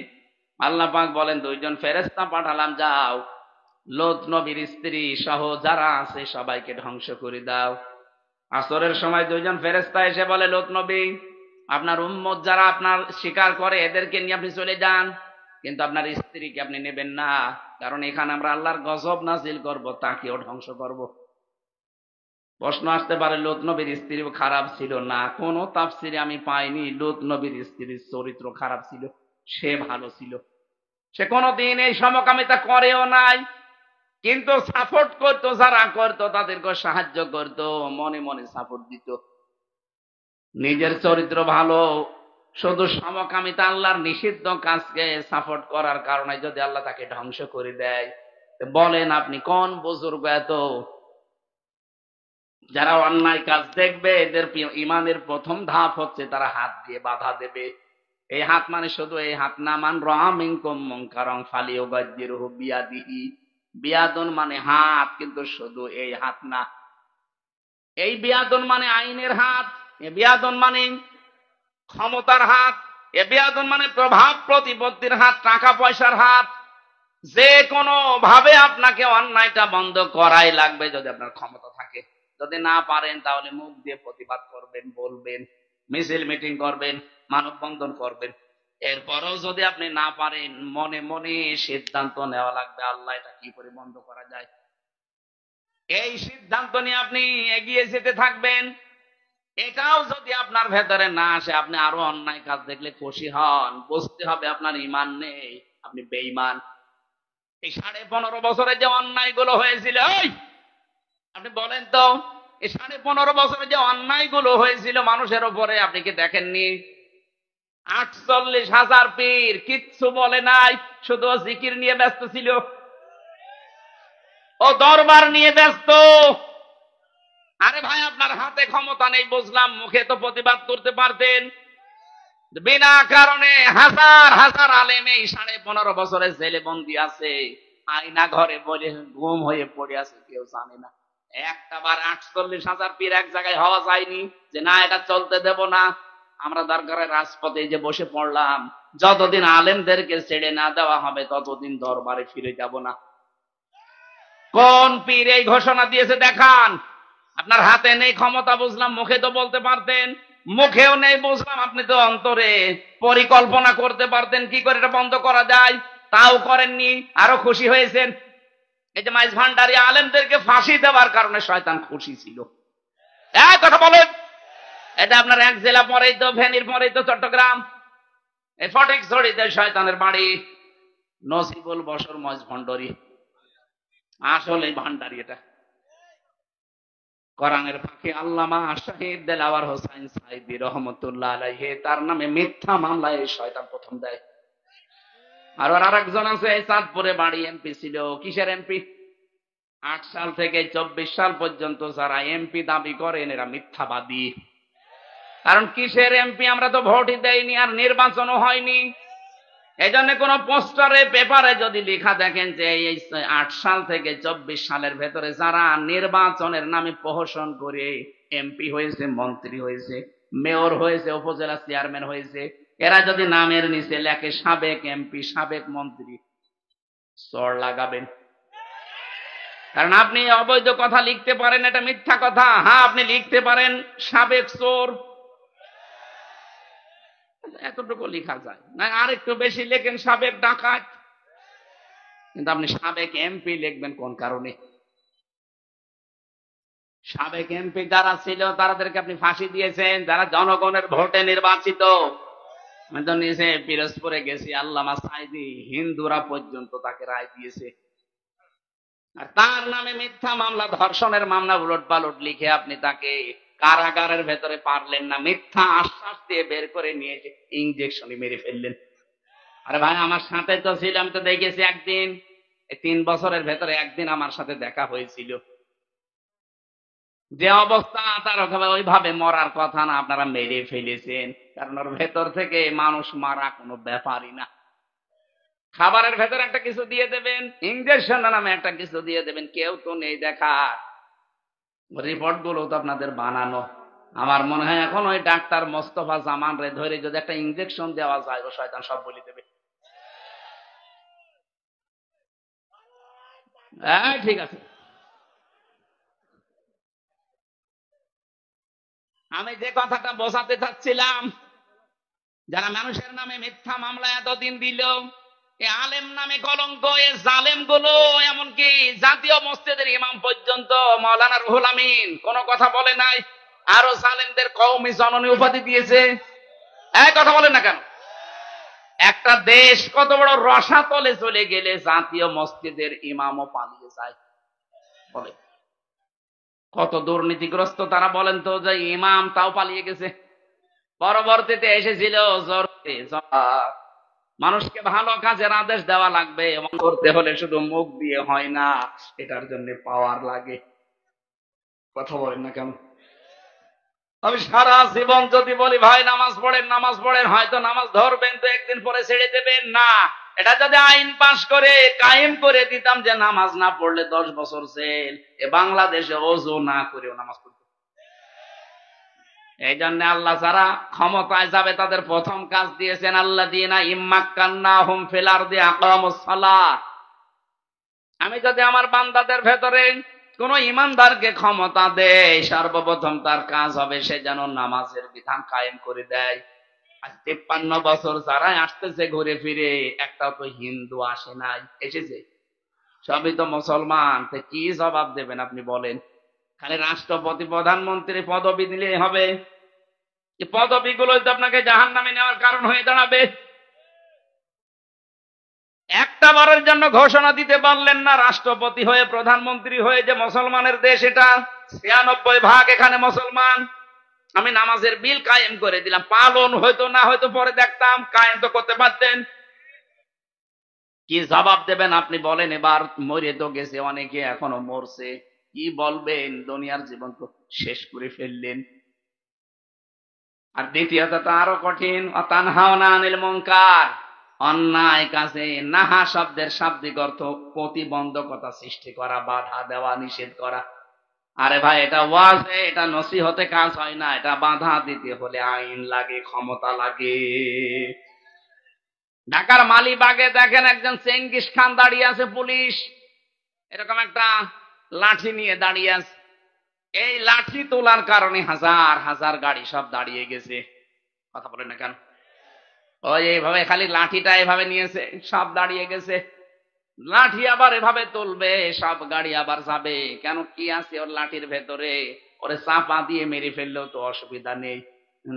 আল্লাহ পাক বলেন, দুইজন ফেরেশতা পাঠালাম, যাও লূত নবীর স্ত্রী সহ যারা আছে সবাইকে ধ্বংস করে দাও। আসরের সময় দুইজন ফেরেশতা এসে বলে, লূত নবী, আপনার উম্মত যারা আপনার স্বীকার করে এদেরকে নিয়ে আপনি চলে যান, কিন্তু আপনার স্ত্রীকে আপনি নেবেন না, কারণ এখানে আমরা আল্লাহর গজব নাজিল করব, তাকেও ধ্বংস করব। প্রশ্ন আসতে পারে, লূত নবীর স্ত্রীও খারাপ ছিল না? কোন তাফসিরে আমি পাইনি লূত নবীর স্ত্রীর চরিত্র খারাপ ছিল। সে ভালো ছিল, সে কোনদিন এই সমকামিতা করেও নাই, কিন্তু সাপোর্ট করতো, যারা করতো তাদেরকে সাহায্য করতো, মনে মনে সাপোর্ট দিত। নিজের চরিত্র ভালো, শুধু সমকামিতা আল্লাহর নিষিদ্ধ কাজকে সাপোর্ট করার কারণে যদি আল্লাহ তাকে ধ্বংস করে দেয়, বলেন আপনি কোন বুজুর্গ এত? যারা অন্যায় কাজ দেখবে, এদের ইমানের প্রথম ধাপ হচ্ছে তারা হাত দিয়ে বাধা দেবে। এই হাত মানে শুধু এই হাত না, মান রাআ মিনকুম মুনকারান ফালিয়ুগাইয়িরহু বিয়াদিহি। বিয়াদুন মানে হাত, কিন্তু শুধু এই হাত না। এই বিয়াদুন মানে আইনের হাত, এ বিয়াদুন মানে ক্ষমতার হাত, এ বিয়াদুন মানে প্রভাব প্রতিপত্তির হাত, টাকা পয়সার হাত। যে কোনো ভাবে আপনাকে অন্যায়টা বন্ধ করাই লাগবে, যদি আপনার ক্ষমতা থাকে। যদি না পারেন তাহলে মুখ দিয়ে প্রতিবাদ করবেন, বলবেন, মিছিল মিটিং করবেন, মানববন্ধন করবেন। এরপরেও যদি আপনি না পারেন, মনে মনে সিদ্ধান্ত নেওয়া লাগবে, আল্লাহ এটা কি করে বন্ধ করা যায়। এই সিদ্ধান্ত নিয়ে আপনি এগিয়ে যেতে থাকবেন। এটাও যদি আপনার ভেতরে না আসে, আপনি আরো অন্যায় কাজ দেখলে খুশি হন, বুঝতে হবে আপনার ঈমান নেই, আপনি বেঈমান। এই 15.5 বছরে যে অন্যায় গুলো হয়েছিল, আপনি বলেন তো, এই 15.5 বছরে যে অন্যায় গুলো হয়েছিল মানুষের উপরে, আপনি কি দেখেননি? 48,000 পীর কিচ্ছু বলে নাই, শুধু জিকির নিয়ে ব্যস্ত ছিল, ও দরবার নিয়ে ব্যস্ত। আরে ভাই, আপনার হাতে ক্ষমতা নেই বুঝলাম, মুখে তো প্রতিবাদ করতে পারতেন। বিনা কারণে হাজার হাজার আলেম এই 15.5 বছরের জেলে বন্দি আছে, আয়না ঘরে বলে গুম হয়ে পড়ে আছে, কেউ জানে না। একটা বার 48,000 পীর এক জায়গায় হওয়া যায়নি যে না এটা চলতে দেব না। আমরা দরকারে রাজপথে যে বসে পড়লাম, যতদিন আলেমদেরকে ছেড়ে না দেওয়া হবে ততদিন দরবারে ফিরে যাব না। কোন পীর এই ঘোষণা দিয়েছে দেখান। আপনার হাতে নেই ক্ষমতা বুঝলাম, মুখে তো বলতে পারতেন। মুখেও নেই বুঝলাম, আপনি তো অন্তরে পরিকল্পনা করতে পারতেন কি করে এটা বন্ধ করা যায়, তাও করেননি, আরো খুশি হয়েছেন। এই যে মাইজ ভান্ডারী আলেমদেরকে ফাঁসি দেওয়ার কারণে শয়তান খুশি ছিল। এক কথা বলেন, এটা আপনার এক জেলা পরেই তো, ফেনীর পরেই তো চট্টগ্রাম, এই ফটিকছড়িতে শয়তানের বাড়ি। নসিবুল বশর মইজ ভান্ডারী আসলে ভান্ডারী। এটা কোরআনের ফাঁকি আল্লামা শাহিদ দেলাওয়ার হোসাইন সাইদি রহমতুল্লাহ আলাইহি তার নামে মিথ্যা মামলায় শয়তান প্রথম দেয়। আর আরেকজন আছে এই চাঁদপুরে বাড়ি, এমপি ছিল। কিসের এমপি? 8 সাল থেকে 24 সাল পর্যন্ত যারা এমপি দাবি করেন এরা মিথ্যাবাদী। কারণ কিসের এমপি? আমরা তো ভোটই দেইনি, আর নির্বাচনও হয়নি। এই জন্য কোন পোস্টারে পেপারে যদি লেখা দেখেন যে এই 8 সাল থেকে 24 সালের ভেতরে যারা নির্বাচনের নামে প্রহসন করে এমপি হয়েছে, মন্ত্রী হয়েছে, মেয়র হয়েছে, উপজেলা চেয়ারম্যান হয়েছে, এরা যদি নামের নিচে লেখে সাবেক এমপি, সাবেক মন্ত্রী, চড় লাগাবেন। কারণ আপনি অবৈধ কথা লিখতে পারেন, এটা মিথ্যা কথা। হ্যাঁ, আপনি লিখতে পারেন সাবেক চোর, এতটুকু লেখা যায় না। আর একটু বেশি লেখেন সাবেক ডাকাত, কিন্তু আপনি সাবেক এমপি লিখবেন কোন কারণে? সাবেক এমপি যারা ছিল তাদেরকে আপনি ফাঁসি দিয়েছেন, যারা জনগণের ভোটে নির্বাচিত। আমি তো নিজে পিরোজপুরে গেছি, আল্লামা সাইদি হিন্দুরা পর্যন্ত তাকে রায় দিয়েছে। আর তার নামে মিথ্যা মামলা, ধর্ষণের মামলা উলট পালট লিখে আপনি তাকে কারাগারের ভেতরে পারলেন না, মিথ্যা আশ্বাস দিয়ে বের করে নিয়ে ইঞ্জেকশনে মেরে ফেললেন। আরে ভাই, আমার সাথে তো ছিল, আমি তো দেখেছি একদিন, এই 3 বছরের ভেতরে একদিন আমার সাথে দেখা হয়েছিল। যে অবস্থা তার ওইভাবে মরার কথা না, আপনারা মেরে ফেলেছেন। কারণ ওর ভেতর থেকে মানুষ মারা কোনো ব্যাপারই না। খাবারের ভেতর একটা কিছু দিয়ে দেবেন, ইঞ্জেকশন নামে একটা কিছু দিয়ে দেবেন, কেউ তো নেই দেখা। রিপোর্ট গুলো তো আপনাদের বানানো। আমার মনে হয় এখন ওই ডাক্তার মোস্তফা জামান রে ধরে যদি একটা ইঞ্জেকশন দেওয়া যায়, ও শয়তান সব বলে দেবে। হ্যাঁ, ঠিক আছে। আমি যে কথাটা বোঝাতে চাচ্ছিলাম, যারা মানুষের নামে মিথ্যা মামলা এতদিন দিল, এ আলেম নামে কলঙ্ক, এ জালেম গুলো, এমনকি জাতীয় মসজিদের ইমাম পর্যন্ত মাওলানা রুহুল আমিন কোন কথা বলে নাই, আরো জালেমদের কওমি জননী উপাধি দিয়েছে। এক কথা বলেন না কেন? একটা দেশ কত বড় রসাতলে চলে গেলে জাতীয় মসজিদের ইমামও পালিয়ে যায়, বলে কত দুর্নীতিগ্রস্ত তারা, বলেন তো, যে ইমাম তাও পালিয়ে গেছে। পরবর্তীতে এসেছিল মানুষকে ভালো কাজের আদেশ দেওয়া লাগবে, এবং করতে হলে শুধু মুখ দিয়ে হয় না, এটার জন্য পাওয়ার লাগে। কথা বলেন না কেন? আমি সারা জীবন যদি বলি ভাই নামাজ পড়েন, নামাজ পড়েন, হয়তো নামাজ ধরবেন তো একদিন পরে ছেড়ে দেবেন না। এটা যদি আইন পাশ করে কায়েম করে দিতাম যে নামাজ না পড়লে 10 বছর জেল, এ বাংলাদেশে ওযু না করেও নামাজ পড়বে। এই জন্য আল্লাহ যারা ক্ষমতায় যাবে তাদের প্রথম কাজ দিয়েছেন আল্লাযীনা ইম্মাক্কান্নাহুম ফিল আরদি আকামুস সালাহ। আমি যদি আমার বান্দাদের ভেতরে কোন ইমানদারকে ক্ষমতা দেয়, সর্বপ্রথম তার কাজ হবে সে যেন নামাজের বিধান কায়েম করে দেয়। আজ 53 বছর যারা আসতেছে ঘুরে ফিরে, একটাও তো হিন্দু আসে নাই, এসেছে সবই তো মুসলমান। তো কি জবাব দেবেন আপনি বলেন? খালি রাষ্ট্রপতি প্রধানমন্ত্রী পদবি দিলে হবে? এই পদবিগুলো তো আপনাকে জাহান্নামে নেওয়ার কারণ হয়ে দাঁড়াবে। একটা বারের জন্য ঘোষণা দিতে পারলেন না রাষ্ট্রপতি হয়ে, প্রধানমন্ত্রী হয়ে, যে মুসলমানের দেশ এটা, 96% এখানে মুসলমান, আমি নামাজের বিল কায়েম করে দিলাম। পালন হয়তো না হয়তো পরে দেখতাম, কায়েম তো করতে পারতেন। কি জবাব দেবেন আপনি বলেন? এবার মরে তো গেছে অনেকে, এখনো মরছে, কি বলবেন? দুনিয়ার জীবন তো শেষ করে ফেললেন। আর দ্বিতীয়ত তো আরো কঠিন, অতানহাওনা আনিল মুনকার, অন্যায় কাজে নাহা শব্দের শাব্দিক অর্থ প্রতিবন্ধকতা সৃষ্টি করা, বাধা দেওয়া, নিষেধ করা। আরে ভাই, এটা ওয়াজে, এটা নসিহতে কাজ হয় না, এটা বাধা দিতে হলে আইন লাগে, ক্ষমতা লাগে। ঢাকার মালিবাগে দেখেন একজন চেঙ্গিস খান দাঁড়িয়ে আছে, পুলিশ এরকম একটা লাঠি নিয়ে দাঁড়িয়ে আছে। এই লাঠি তোলার কারণে হাজার হাজার গাড়ি সব দাঁড়িয়ে গেছে। কথা বলেন না কেন? ওই এইভাবে খালি লাঠিটা এভাবে নিয়েছে, সব দাঁড়িয়ে গেছে। লাঠি আবার এভাবে তুলবে, সব গাড়ি আবার যাবে। কেন? কি আছে ওর লাঠির ভেতরে? ওরে চাপা দিয়ে মেরে ফেললেও তো অসুবিধা নেই।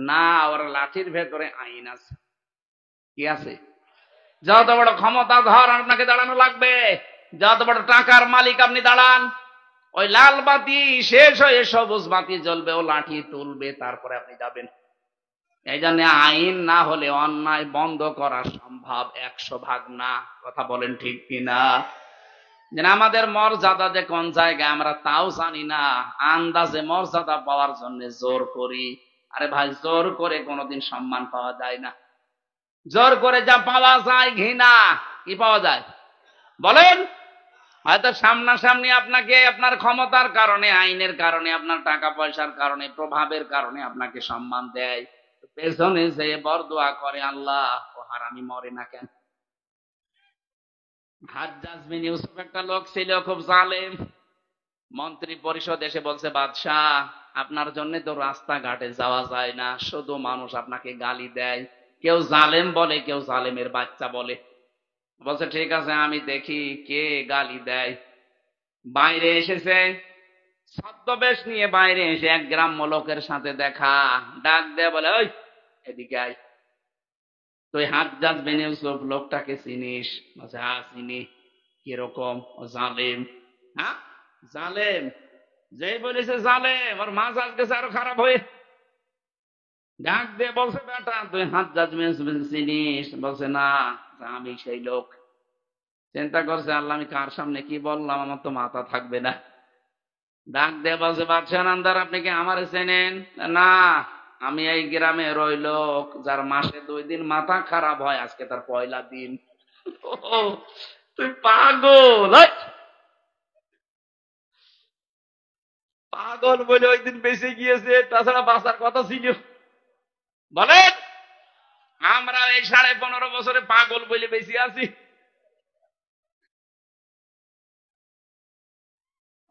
না, ওর লাঠির ভেতরে আইন আছে। কি আছে? যত বড় ক্ষমতা ধর আপনাকে দাঁড়ানো লাগবে, যত বড় টাকার মালিক আপনি দাঁড়ান, ওই লাল বাতি শেষ হয়ে সবুজ বাতি জ্বলবে, ও লাঠি তুলবে, তারপরে আপনি যাবেন। এই জন্য আইন না হলে অন্যায় বন্ধ করা সম্ভব 100 ভাগ না। কথা বলেন ঠিক কিনা? যেন আমাদের মর্যাদা যে কোন জায়গায় আমরা তাও জানি না, আন্দাজে মর্যাদা পাওয়ার জন্য জোর করি। আরে ভাই, জোর করে কোনোদিন সম্মান পাওয়া যায় না। জোর করে যা পাওয়া যায় ঘৃণা, কি পাওয়া যায় বলেন? হয়তো সামনাসামনি আপনাকে আপনার ক্ষমতার কারণে, আইনের কারণে, আপনার টাকা পয়সার কারণে, প্রভাবের কারণে আপনাকে সম্মান দেয়, পেছনে যে বরদোয়া করে, আল্লাহ ও হারামি মরে না কেন? হাজ্জাজ বিন ইউসুফ একটা লোক ছিল, খুব জালেম। মন্ত্রী পরিষদ এসে বলছে, বাদশাহ আপনার জন্য তো রাস্তাঘাটে যাওয়া যায় না, শুধু মানুষ আপনাকে গালি দেয়, কেউ জালেম বলে, কেউ জালেমের বাচ্চা বলে। বলছে ঠিক আছে, আমি দেখি কে গালি দেয়। বাইরে এসেছে, ছদ্মবেশ নিয়ে বাইরে এসে এক গ্রাম্য লোকের সাথে দেখা, ডাক দেয়, বলে ওই এদিকে আয়, তুই হাজ্জাজ বিন ইউসুফ লোকটাকে চিনিস? বলছে হ্যাঁ চিনি। কিরকম? ও জালেম। হ্যাঁ জালেম? যেই বলেছে জালেম, ওর মাজাজ গেছে আরো খারাপ হয়ে। ডাক দিয়ে বলছে, বেটা তুই হাজ্জাজ বিন ইউসুফ চিনিস? বলছে না, আমি সেই লোক। চিন্তা করছে, আল্লাহ আমি কার সামনে কি বললাম, আমার তো মাথা থাকবে না। ডাক দিয়ে বলছে, বাদশাহ নামদার আপনি কি আমারে চেনেন? না, আমি এই গ্রামের ওই লোক যার মাসে 2 দিন মাথা খারাপ হয়, আজকে তার পয়লা দিন। তুই পাগল! পাগল বলে ওই দিন বেঁচে গিয়েছে, তাছাড়া বাঁচার কথা ছিল। বলেন, আমরা এই 15.5 বছরে পাগল বলে বেঁচে আছি।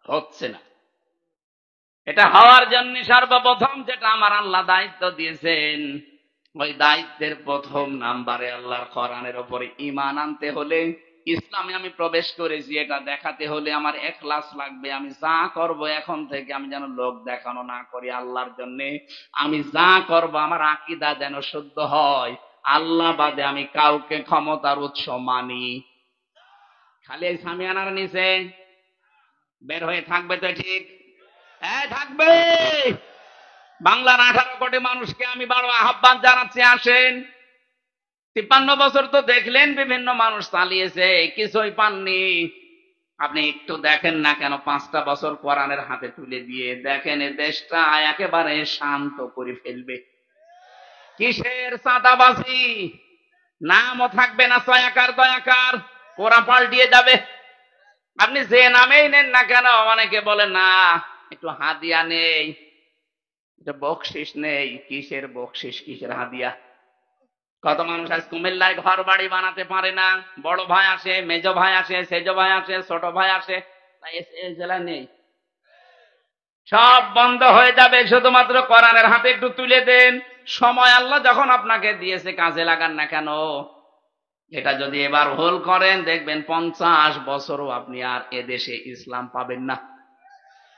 হচ্ছে না। এটা হওয়ার জন্য সর্বপ্রথম যেটা আমার আল্লাহ দায়িত্ব দিয়েছেন, ওই দায়িত্বের প্রথম নাম্বারে আল্লাহর কোরআনের উপরে ঈমান আনতে হলে, ইসলামে আমি প্রবেশ করেছি এটা দেখাতে হলে আমার ইখলাস লাগবে। আমি যা করব এখন থেকে আমি যেন লোক দেখানো না করি, আল্লাহর জন্য। আমি যা করব আমার আকীদা যেন শুদ্ধ হয়, আল্লাহ বাদে আমি কাউকে ক্ষমতার উৎস মানি। খালি এই সামিয়ানার নিচে বের হয়ে থাকবে তো ঠিক? হ্যাঁ থাকবে। বাংলার 18 কোটি মানুষকে আমি বড় আহ্বান জানাচ্ছি, আসেন। 53 বছর তো দেখলেন বিভিন্ন মানুষ চালিয়েছে, কিছুই পাননি। আপনি একটু দেখেন না কেন, 5টা বছর কোরআনের হাতে তুলে দিয়ে দেখেন, এই দেশটা একেবারে শান্ত করে ফেলবে। কিসের চাঁদাবাজি? নামও থাকবে না ছয়াকার দয়াকার, কোরআন পাল্টিয়ে যাবে। আপনি যে নামেই নেন না কেন, অনেকে বলে না একটু হাদিয়া নেই, এটা বকশিস নেই। কিসের বকশিস, কিসের হাদিয়া? কত মানুষ আজ কুমিল্লায় ঘর বাড়ি বানাতে পারে না, বড় ভাই আসে, মেজ ভাই আসে, সেজ ভাই আসে, ছোট ভাই আসে, এই জেলায় নেই। সব বন্ধ হয়ে যাবে, শুধুমাত্র কোরআনের হাতে একটু তুলে দেন। সময় আল্লাহ যখন আপনাকে দিয়েছে, কাজে লাগান না কেন? এটা যদি এবার ভুল করেন, দেখবেন 50 বছরও আপনি আর এদেশে ইসলাম পাবেন না।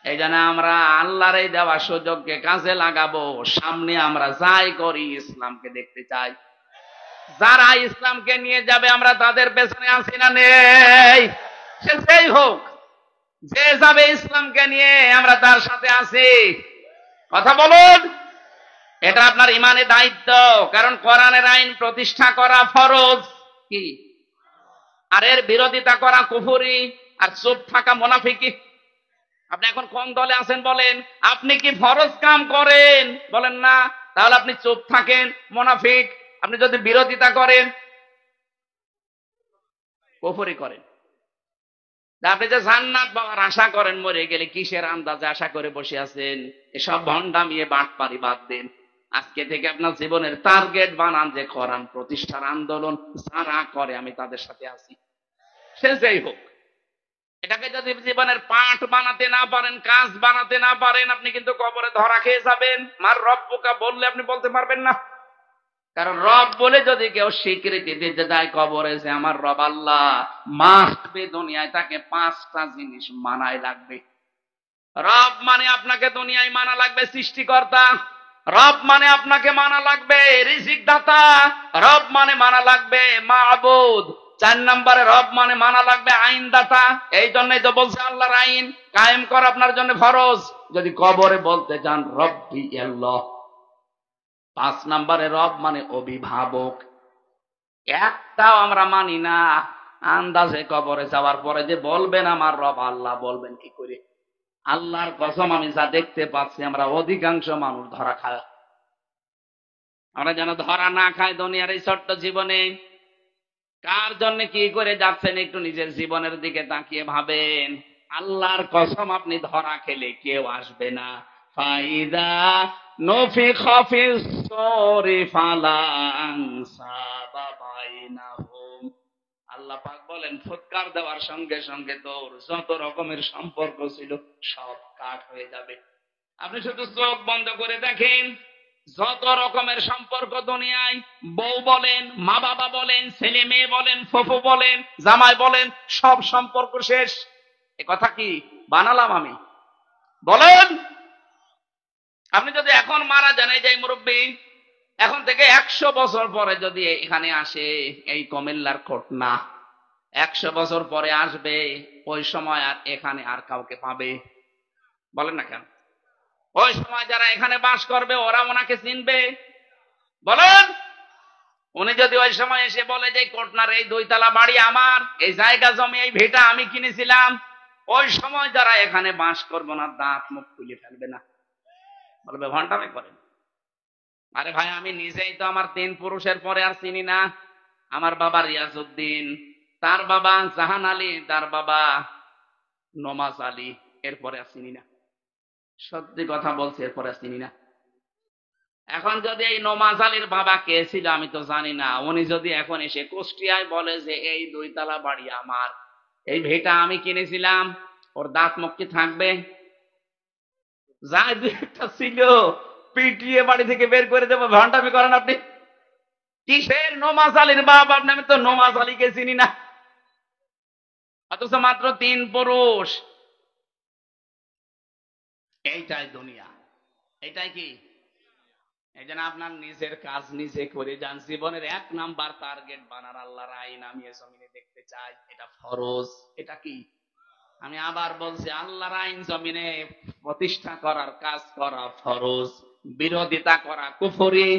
এই জন্য আমরা আল্লাহর এই দেওয়া সুযোগকে কাজে লাগাবো। সামনে আমরা যাই করি, ইসলামকে দেখতে চাই। যারা ইসলামকে নিয়ে যাবে, আমরা তাদের পেছনে আছি না নেই? সে যেই হোক, যে যাবে ইসলামকে নিয়ে, আমরা তার সাথে আছি। কথা বলুন। এটা আপনার ইমানের দায়িত্ব, কারণ কোরআনের আইন প্রতিষ্ঠা করা ফরজ। কি? আর এর বিরোধিতা করা কুফরি, আর চুপ থাকা মুনাফিকি। আপনি এখন কোন দলে আছেন বলেন? আপনি কি ফরজ কাম করেন? বলেন না। তাহলে আপনি চুপ থাকেন মুনাফিক। আপনি যদি বিরোধিতা করেন কুফরি করেন। আপনি যে জান্নাত পাওয়ার আশা করেন মরে গেলে, কিসের আন্দাজে আশা করে বসে আছেন? এসব ভণ্ডামিয়ে বাটপারি বাদ দেন। আজকে থেকে আপনার জীবনের টার্গেট বানান যে কোরআন প্রতিষ্ঠার আন্দোলন যারা করে আমি তাদের সাথে আছি, সে যেই হোক। এটাকে যদি জীবনের পাঠ বানাতে না পারেন, কাজ বানাতে না পারেন, আপনি কিন্তু কবরে ধরা খেয়ে যাবেন। মার রব্বুকা বললে আপনি বলতে পারবেন না। কারণ রব বলে যদি কেউ স্বীকৃতি দিতে যায় কবরে যে আমার রব আল্লাহ, মাসবে দুনিয়ায় তাকে 5টা জিনিস মানায় লাগবে। রব মানে আপনাকে দুনিয়ায় মানা লাগবে সৃষ্টিকর্তা, রব মানে আপনাকে মানা লাগবে রিজিক দাতা, রব মানে মানা লাগবে মাবুদ। 4 নম্বরে রব মানে মানা লাগবে আইন দাতা। এই জন্যই তো বলছে আল্লাহর আইন কায়েম করা আপনার জন্য ফরজ। যদি কবরে বলতে চান রব্বি আল্লাহ। 5 নম্বরে রব মানে অভিভাবক। একটাও আমরা মানি না। আন্দাজে কবরে যাওয়ার পরে যে বলবেন আমার রব আল্লাহ, বলবেন কি করে? আল্লাহর কসম আমি যা দেখতে পাচ্ছি আমরা অধিকাংশ মানুষ ধরা খায়। আমরা যেন ধরা না খাই দুনিয়ার এই ছোট্ট জীবনে। কার জন্য কি করে যাচ্ছেন একটু নিজের জীবনের দিকে তাকিয়ে ভাবেন। আল্লাহর কসম আপনি ধরা খেলে কেউ আসবে না। ফাইদা নফিখা ফিস সূরি ফালা আনসাবা বাইনাহুম। আল্লাহ পাক বলেন ফুৎকার দেওয়ার সঙ্গে সঙ্গে তোর যত রকমের সম্পর্ক ছিল সব কাট হয়ে যাবে। আপনি শুধু চোখ বন্ধ করে দেখেন, যত রকমের সম্পর্ক দুনিয়ায়, বউ বলেন, মা বাবা বলেন, ছেলে মেয়ে বলেন, ফুফু বলেন, জামাই বলেন, সব সম্পর্ক শেষ। এ কথা কি বানালাম আমি? বলেন। আপনি যদি এখন মারা যান, এই যে মুরব্বী এখন থেকে 100 বছর পরে যদি এখানে আসে, এই কুমিল্লার ঘটনা 100 বছর পরে আসবে, ওই সময় আর এখানে আর কাউকে পাবে? বলেন না কেন? ওই সময় যারা এখানে বাস করবে ওরা ওনাকে চিনবে? বলেন। উনি যদি ওই সময় এসে বলে যে কোটনার এই 2 তলা বাড়ি আমার, এই জায়গা জমি এই ভিটা আমি কিনেছিলাম, ওই সময় যারা এখানে বাস করবে না দাঁত মুখ খুলে ফেলবে না, বলবে ভণ্ডামি করেন। আরে ভাই আমি নিজেই তো আমার 3 পুরুষের পরে আর চিনি না। আমার বাবা রিয়াজউদ্দিন, তার বাবা জাহান আলী, তার বাবা নমাজ আলী, এরপরে আর চিনি না। সত্যি কথা বলছি, এরপরে আর চিনি না। এখন যদি এই নমাজ আলীর বাবা কে ছিল আমি তো জানি না, উনি যদি এখন এসে কুষ্টিয়ায় বলে যে এই 2 তলা বাড়ি আমার, এই ভিটা আমি কিনেছিলাম, ওর দাঁত মুখ কি থাকবে? যাই 2-একটা ছিল পিটিয়ে বাড়ি থেকে বের করে দেবো। ভণ্ডামি করেন আপনি। কিসের নমাজ আলীর বাবা? আমি তো নমাজ আলীকে চিনি না, অথচ মাত্র 3 পুরুষ। এইটাই দুনিয়া, এইটাই কি? এই জন্য আপনার নিজের কাজ নিজে করে যান। জীবনের 1 নাম্বার টার্গেট বানার আল্লাহর আইন আমি এ জমিনে দেখতে চাই, এটা ফরজ। এটা কি? আমি আবার বলছি, আল্লাহর আইন জমিনে প্রতিষ্ঠা করার কাজ করা ফরজ, বিরোধিতা করা কুফরি।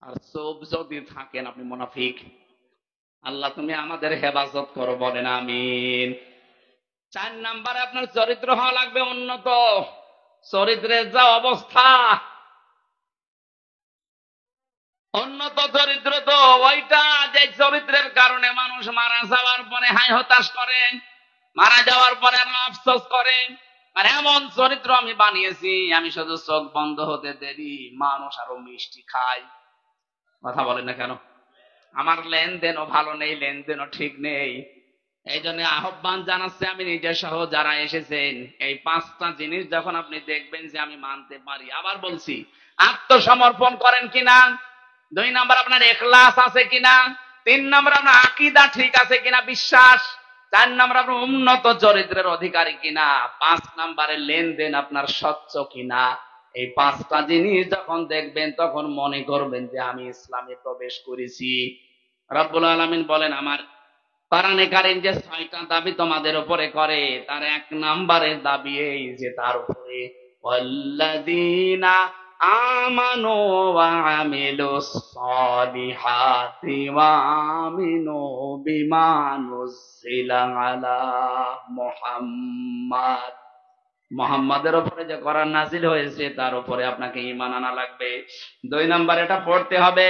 আর চুপ যদি থাকেন আপনি মুনাফিক। আল্লাহ তুমি আমাদের হেফাজত করো, বলেন আমিন। 4 নাম্বারে আপনার চরিত্র হওয়া লাগবে উন্নত। চরিত্রের যা অবস্থা, উন্নত চরিত্র তো ওইটা যে চরিত্রের কারণে মানুষ মারা যাওয়ার পরে হাই হতাশ করে, মারা যাওয়ার পরে আফসোস করে। আর এমন চরিত্র আমি বানিয়েছি, আমি শুধু চোখ বন্ধ হতে দেরি মানুষ আরো মিষ্টি খায়। কথা বলেন না কেন? আমার লেনদেনও ভালো নেই, লেনদেনও ঠিক নেই। এই জন্য আহ্বান জানাচ্ছে আমি নিজে সহ যারা এসেছেন, এই 5টা জিনিস যখন আপনি দেখবেন যে আমি মানতে পারি, আবার বলছি আত্মসমর্পণ করেন কিনা, 2 নাম্বার আপনার ইখলাস আছে কিনা, 3 নাম্বার আপনার আকীদা ঠিক আছে কিনা, বিশ্বাস, 4 নাম্বার আপনার উন্নত চরিত্রের অধিকারী কিনা, 5 নাম্বারে লেনদেন আপনার স্বচ্ছ কিনা। এই 5টা জিনিস যখন দেখবেন তখন মনে করবেন যে আমি ইসলামে প্রবেশ করেছি। রব্বুল আলামিন বলেন আমার কোরআনে কারীম যে 6টা দাবি তোমাদের উপরে করে, তার 1 নাম্বারের দাবি এই যে তার উপরে ওয়াল্লাযীনা আমানু ওয়া আমিলুস সালিহাতি ওয়া আমিনু বিমা নুজিলা আলা মুহাম্মাদ। মোহাম্মদের উপরে যে কোরআন নাজিল হয়েছে তার উপরে আপনাকে ঈমান আনা লাগবে। 2 নাম্বার এটা পড়তে হবে,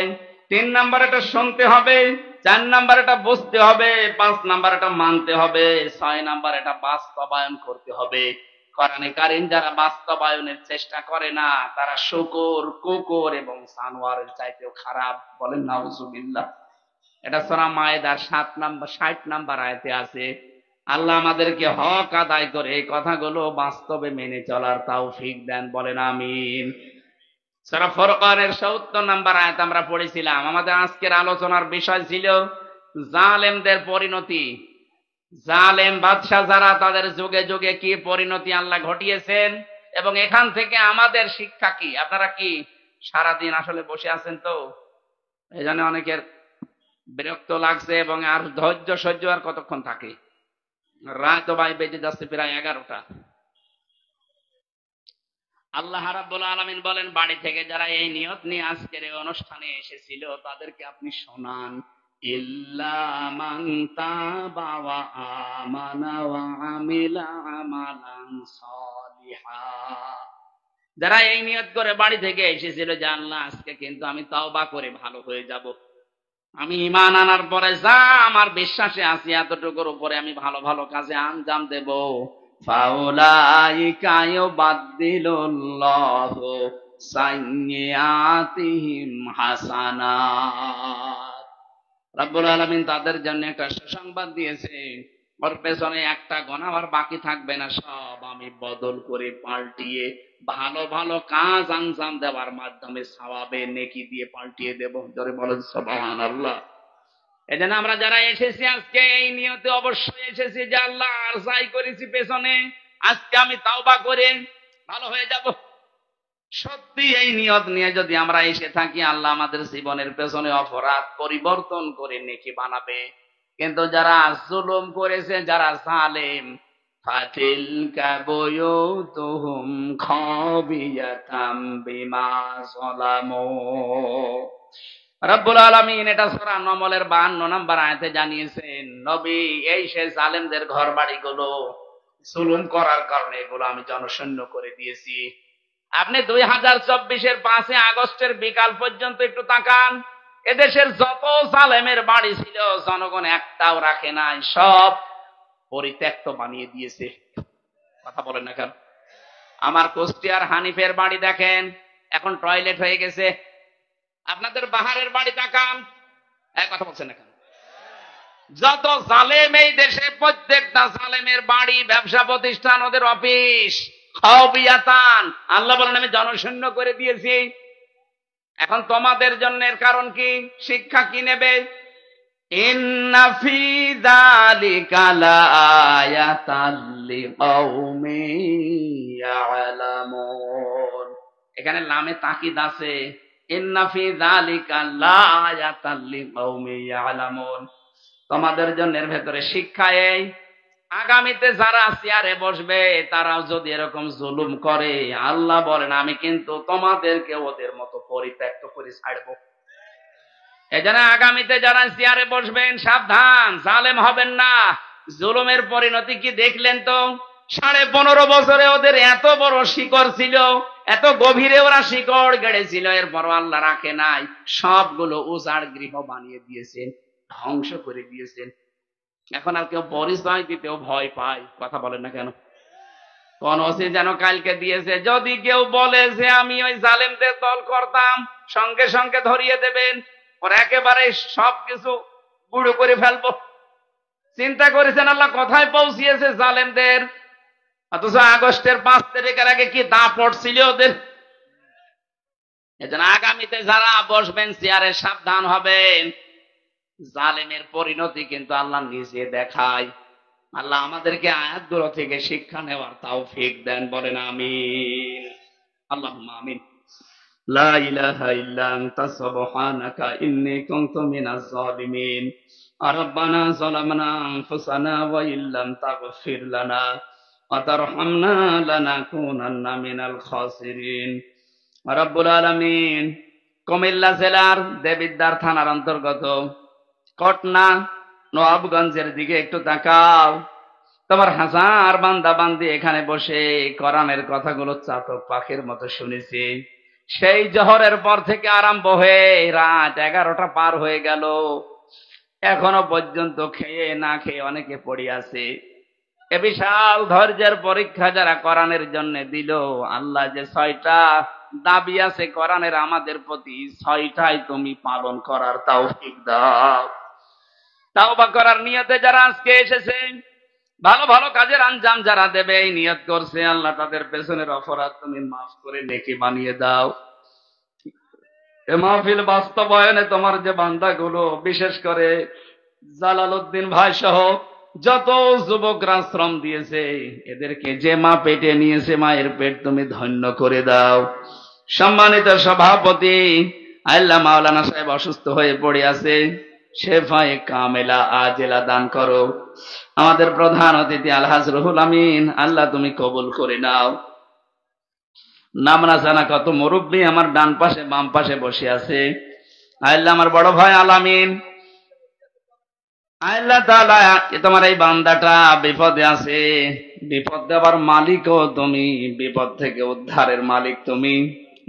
3 নাম্বার এটা শুনতে হবে, 4 নাম্বার এটা বুঝতে হবে, 5 নাম্বার এটা মানতে হবে, 6 নাম্বার এটা বাস্তবায়ন করতে হবে। কোরআনে কারীম যারা বাস্তবায়নের চেষ্টা করে না তারা শূকর, কুকুর এবং জানোয়ারের চাইতেও খারাপ। বলেন নাউজুবিল্লাহ। এটা সূরা মায়েদার 60 নাম্বার আয়াতে আছে। আল্লাহ আমাদেরকে হক আদায় করে এই কথাগুলো বাস্তবে মেনে চলার তৌফিক দেন। বলেন আমিন। সূরা ফুরকানের 70 নাম্বার আয়াত আমরা পড়েছিলাম। আমাদের আজকের আলোচনার বিষয় ছিল জালেমদের পরিণতি। জালেম বাদশা যারা তাদের যুগে যুগে কি পরিণতি আল্লাহ ঘটিয়েছেন এবং এখান থেকে আমাদের শিক্ষা কি। আপনারা কি সারাদিন আসলে বসে আছেন? তো এই জন্য অনেকের বিরক্ত লাগছে এবং আর ধৈর্য সহ্য আর কতক্ষণ থাকে? রাত তো ভাই বেজে যাচ্ছে প্রায় 11টা। আল্লাহ রাব্বুল আলামিন বলেন, বাড়ি থেকে যারা এই নিয়ত নিয়ে আজকের এই অনুষ্ঠানে এসেছিল তাদেরকে আপনি শোনান, ইল্লা মান তাবা ওয়া আমানা ওয়া আমিলা আমালান সালিহা। যারা এই নিয়ত করে বাড়ি থেকে এসেছিল যে আল্লাহ আজকে কিন্তু আমি তাওবা করে ভালো হয়ে যাব, আমি ঈমান আনার পরে যা আমার বিশ্বাসে আছি এতটুকুর উপরে আমি ভালো ভালো কাজে আঞ্জাম দেব, ফাউলাইকা ইউবাদদিলুল্লাহু সাইয়্যাতিহিম হাসানাত। রব্বুল আলামিন তাদের জন্য একটা সুসংবাদ দিয়েছেন, ওর পেছনে একটা গোনা আর বাকি থাকবে না, সব আমি বদল করে পাল্টিয়ে ভালো ভালো কাজ আঞ্জাম দেওয়ার মাধ্যমে সওয়াবে নেকি দিয়ে পাল্টিয়ে দেব। জোরে বলেন সুবহানাল্লাহ। এজন্য আমরা যারা এসেছি আজকে এই নিয়তে অবশ্যই এসেছি যে আল্লাহ আর যাই করেছি পেছনে আজকে আমি তাওবা করে ভালো হয়ে যাব। সত্যি এই নিয়ত নিয়ে যদি আমরা এসে থাকি আল্লাহ আমাদের জীবনের পেছনে অপরাধ পরিবর্তন করে নেকি বানাবে। কিন্তু যারা জুলুম করেছে, যারা জালেম, ফাতিলকা বুয়ুতুহুম খাবিয়াতাম বিমা যালামু। রব্বুল আলামিন এটা সূরা নমলের 52 নম্বর আয়াতে জানিয়েছেন, নবী এই সে জালেমদের ঘর বাড়িগুলো জুলুম করার কারণে এগুলো আমি জনশূন্য করে দিয়েছি। আপনি 2024-এর 5 আগস্টের বিকাল পর্যন্ত একটু তাকান, এদেশের যত জালেমের বাড়ি ছিল জনগণ একটাও রাখে নাই, সব পরিত্যক্ত বানিয়ে দিয়েছে। কথা বলেন না কেন? আমার কুষ্টিয়ার হানিফের বাড়ি দেখেন, এখন টয়লেট হয়ে গেছে। আপনাদের বাহারের বাড়ি তাকান, কথা বলছেন না কেন? যত জালেম এই দেশে প্রত্যেকটা জালেমের বাড়ি, ব্যবসা প্রতিষ্ঠান, ওদের অফিস খাবিয়াতান, আল্লাহ বলেন আমি জনশূন্য করে দিয়েছি। এখন তোমাদের জন্য এর কারণ কি, শিক্ষা কি নেবে? ইন্না ফি যালিকা লাআয়াতাল লিকাউমিন ইয়ালামুন। এখানে লামে তাকিদ আছে, ইন্না ফি যালিকা লাআয়াতাল লিকাউমিন ইয়ালামুন। তোমাদের জন্য এর ভেতরে শিক্ষা এই, আগামীতে যারা চেয়ারে বসবে তারাও যদি এরকম জুলুম করে আল্লাহ বলেন আমি কিন্তু তোমাদেরকে ওদের মতো পরিত্যক্ত করে ছাড়বো। এজন্য আগামীতে যারা চেয়ারে বসবেন সাবধান, জালেম হবেন না। জুলুমের পরিণতি কি দেখলেন তো? 15.5 বছরে ওদের এত বড় শিকড় ছিল, এত গভীরে ওরা শিকড় গেড়েছিল, এরপর আল্লাহ রাখে নাই, সবগুলো উজাড় গৃহ বানিয়ে দিয়েছেন, ধ্বংস করে দিয়েছেন। এখন আর কেউ পরিচয় দিতেও ভয় পায়। কথা বলেন না কেন? কোন ওসি যেন কালকে দিয়েছে, যদি কেউ বলে যে আমি ওই জালেমদের দল করতাম সঙ্গে সঙ্গে ধরিয়ে দেবেন, ওর একেবারে সবকিছু গুঁড়ো করে ফেলবো। চিন্তা করেছেন আল্লাহ কোথায় পৌঁছিয়েছে জালেমদের? অথচ আগস্টের 5 তারিখের আগে কি দাপট ছিল ওদের। এজন্য আগামীতে যারা বসবেন চেয়ারে সাবধান হবেন, জালেমের পরিণতি কিন্তু আল্লাহ নিজে দেখায়। আল্লাহ আমাদেরকে আয়াতগুলো থেকে শিক্ষা নেওয়ার তৌফিক দেন। বলেন আমিন। আল্লাহুম্মা আমিন। লা ইলাহা ইল্লা আনতা সুবহানাকা ইন্নী কুনতু মিনাজ জালিমিন। রাব্বানা যালামনা আনফুসানা ওয়া ইল্লাম তাগফির লানা ওয়া তারহামনা লানাকুনান্না মিনাল খাসিরিন। রব্বুল আলামিন, কুমিল্লা জেলার দেবিদ্বার থানার অন্তর্গত কটনা নবাবগঞ্জের দিকে একটু তাকাও। তোমার হাজার বান্দা বান্দি এখানে বসে কোরআনের কথাগুলো চাতক পাখির মতো শুনেছি। সেই জোহরের পর থেকে আরম্ভ হয়ে রাত 11টা পার হয়ে গেল, এখনো পর্যন্ত খেয়ে না খেয়ে অনেকে পড়ে আছে। এ বিশাল ধৈর্যের পরীক্ষা যারা কোরআনের জন্য দিল, আল্লাহ যে 6টা দাবি আছে কোরআনের আমাদের প্রতি, 6টাই তুমি পালন করার তৌফিক দাও। তাওবা করার নিয়তে যারা আজকে এসেছে, ভালো ভালো কাজের আঞ্জাম যারা দেবে এই নিয়ত করছে, আল্লাহ তাদের পেছনের অপরাধ তুমি মাফ করে নেকি বানিয়ে দাও। এ মাহফিল বাস্তবায়নে তোমার যে বান্দাগুলো, বিশেষ করে জালালউদ্দিন ভাই সহ যত যুবকরা শ্রম দিয়েছে, এদেরকে যে মা পেটে নিয়েছে, মায়ের পেট তুমি ধন্য করে দাও। সম্মানিত সভাপতি আল্লাহ মাওলানা সাহেব অসুস্থ হয়ে পড়ে আছে, শেফায়ে কামেলা আজেলা দান করো। আমাদের প্রধান অতিথি আলহাজ রুহুল আমিন, আল্লাহ তুমি কবুল করে নাও। নাম না জানা কত মুরব্বী আমার ডান পাশে বাম পাশে বসে আছে। আল্লাহ আমার বড় ভাই আলামিন, আল্লাহ তাআলা তোমার এই বান্দাটা বিপদে আছে, বিপদ দেওয়ার মালিকও তুমি, বিপদ থেকে উদ্ধারের মালিক তুমি।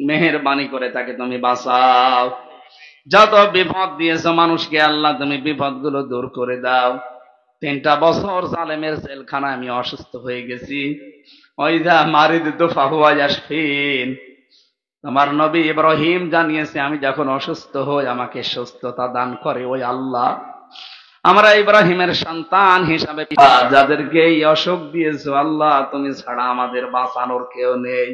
মেহেরবানি করে তাকে তুমি বাঁচাও। যত বিপদ দিয়েছো মানুষকে আল্লাহ তুমি বিপদগুলো দূর করে দাও। 3টা বছর জালেমের জেলখানায় আমি অসুস্থ হয়ে গেছি। ওইদা মারিদতু ফাহুয়া ইয়াশফিন, তোমার নবী ইব্রাহিম জানিয়েছে আমি যখন অসুস্থ হই আমাকে সুস্থতা দান করে ওই আল্লাহ। আমরা ইব্রাহিমের সন্তান হিসাবে যাদেরকে এই অসুখ দিয়েছো আল্লাহ, তুমি ছাড়া আমাদের বাঁচানোর কেউ নেই।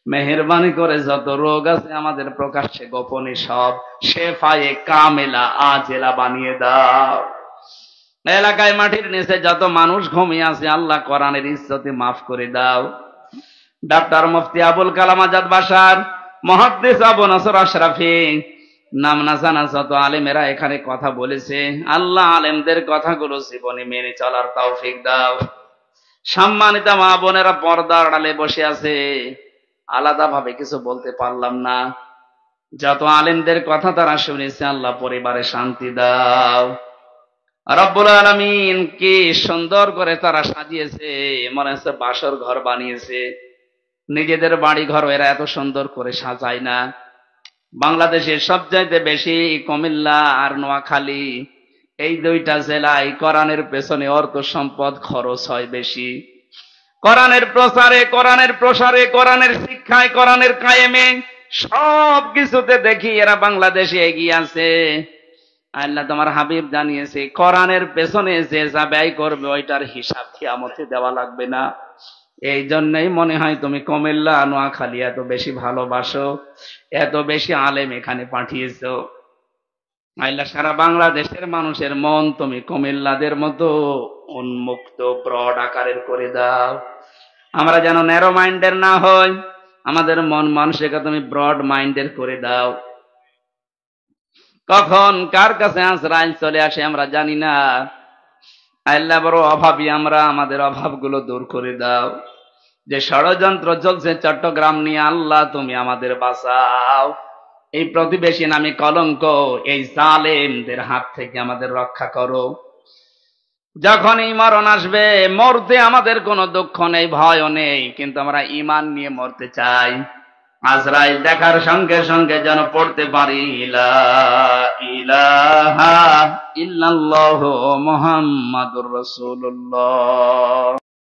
মেহেরবানি করে যত রোগ আছে আমাদের প্রকাশ্যে গোপনে সব শেফায়ে কামেলা আজেলা বানিয়ে দাও। এলাকায় মাটির নিচে যত মানুষ ঘুমিয়ে আছে আল্লাহ কোরআনের ইজ্জতে মাফ করে দাও। ডাক্তার মুফতি আবুল কালাম আজাদ বাশার, মুহাদ্দিস আবু নসর আশরাফি, নাম না জানা যত আলেমেরা এখানে কথা বলেছে, আল্লাহ আলেমদের কথাগুলো জীবনে মেনে চলার তৌফিক দাও। সম্মানিত মা বোনেরা পর্দার আড়ালে বসে আছে, আলাদা ভাবে কিছু বলতে পারলাম না। যত আলেমদের কথা তারা শুনেছে, আল্লাহ পরিবারে শান্তি দাও। রব্বুল আলামিন কি সুন্দর করে তারা সাজিয়েছে, মনে হচ্ছে বাসর ঘর বানিয়েছে। নিজেদের বাড়ি ঘর এরা এত সুন্দর করে সাজায় না। বাংলাদেশের সবচাইতে বেশি কুমিল্লা আর নোয়াখালী, এই 2টা জেলায় কোরআনের পেছনে অর্থ সম্পদ খরচ হয় বেশি। কোরআনের প্রচারে, কোরআনের প্রসারে, কোরআনের শিক্ষায়, কোরআনের কায়েমে, সব কিছুতে দেখি এরা বাংলাদেশে এগিয়ে আছে। আল্লাহ তোমার হাবিব জানিয়েছে কোরআনের পেছনে যে যা ব্যয় করবে ওইটার হিসাব কিয়ামতে দেওয়া লাগবে না। এই জন্যই মনে হয় তুমি কুমিল্লা নোয়াখালী এত বেশি ভালোবাসো, এত বেশি আলেম এখানে পাঠিয়েছো। আল্লাহ সারা বাংলাদেশের মানুষের মন তুমি কুমিল্লাদের মতো উন্মুক্ত ব্রড আকারের করে দাও। আমরা যেন ন্যারো মাইন্ডের না হই, আমাদের মন মানসিকতা তুমি ব্রড মাইন্ডের করে দাও। কখন কার কাছে আজরাইল চলে আসে আমরা জানি না। আল্লাহ বড় অভাবী আমরা, আমাদের অভাবগুলো দূর করে দাও। যে ষড়যন্ত্র চলছে চট্টগ্রাম নিয়ে, আল্লাহ তুমি আমাদের বাঁচাও। এই প্রতিবেশী নামে কলঙ্ক, এই জালেমদের হাত থেকে আমাদের রক্ষা করো। যখনই মরণ আসবে, মরতে আমাদের কোনো দুঃখ নেই, ভয়ও নেই, কিন্তু আমরা ঈমান নিয়ে মরতে চাই। আজরাইল দেখার সঙ্গে সঙ্গে যেন পড়তে পারি লা ইলাহা ইল্লাল্লাহু মুহাম্মাদুর রাসূলুল্লাহ।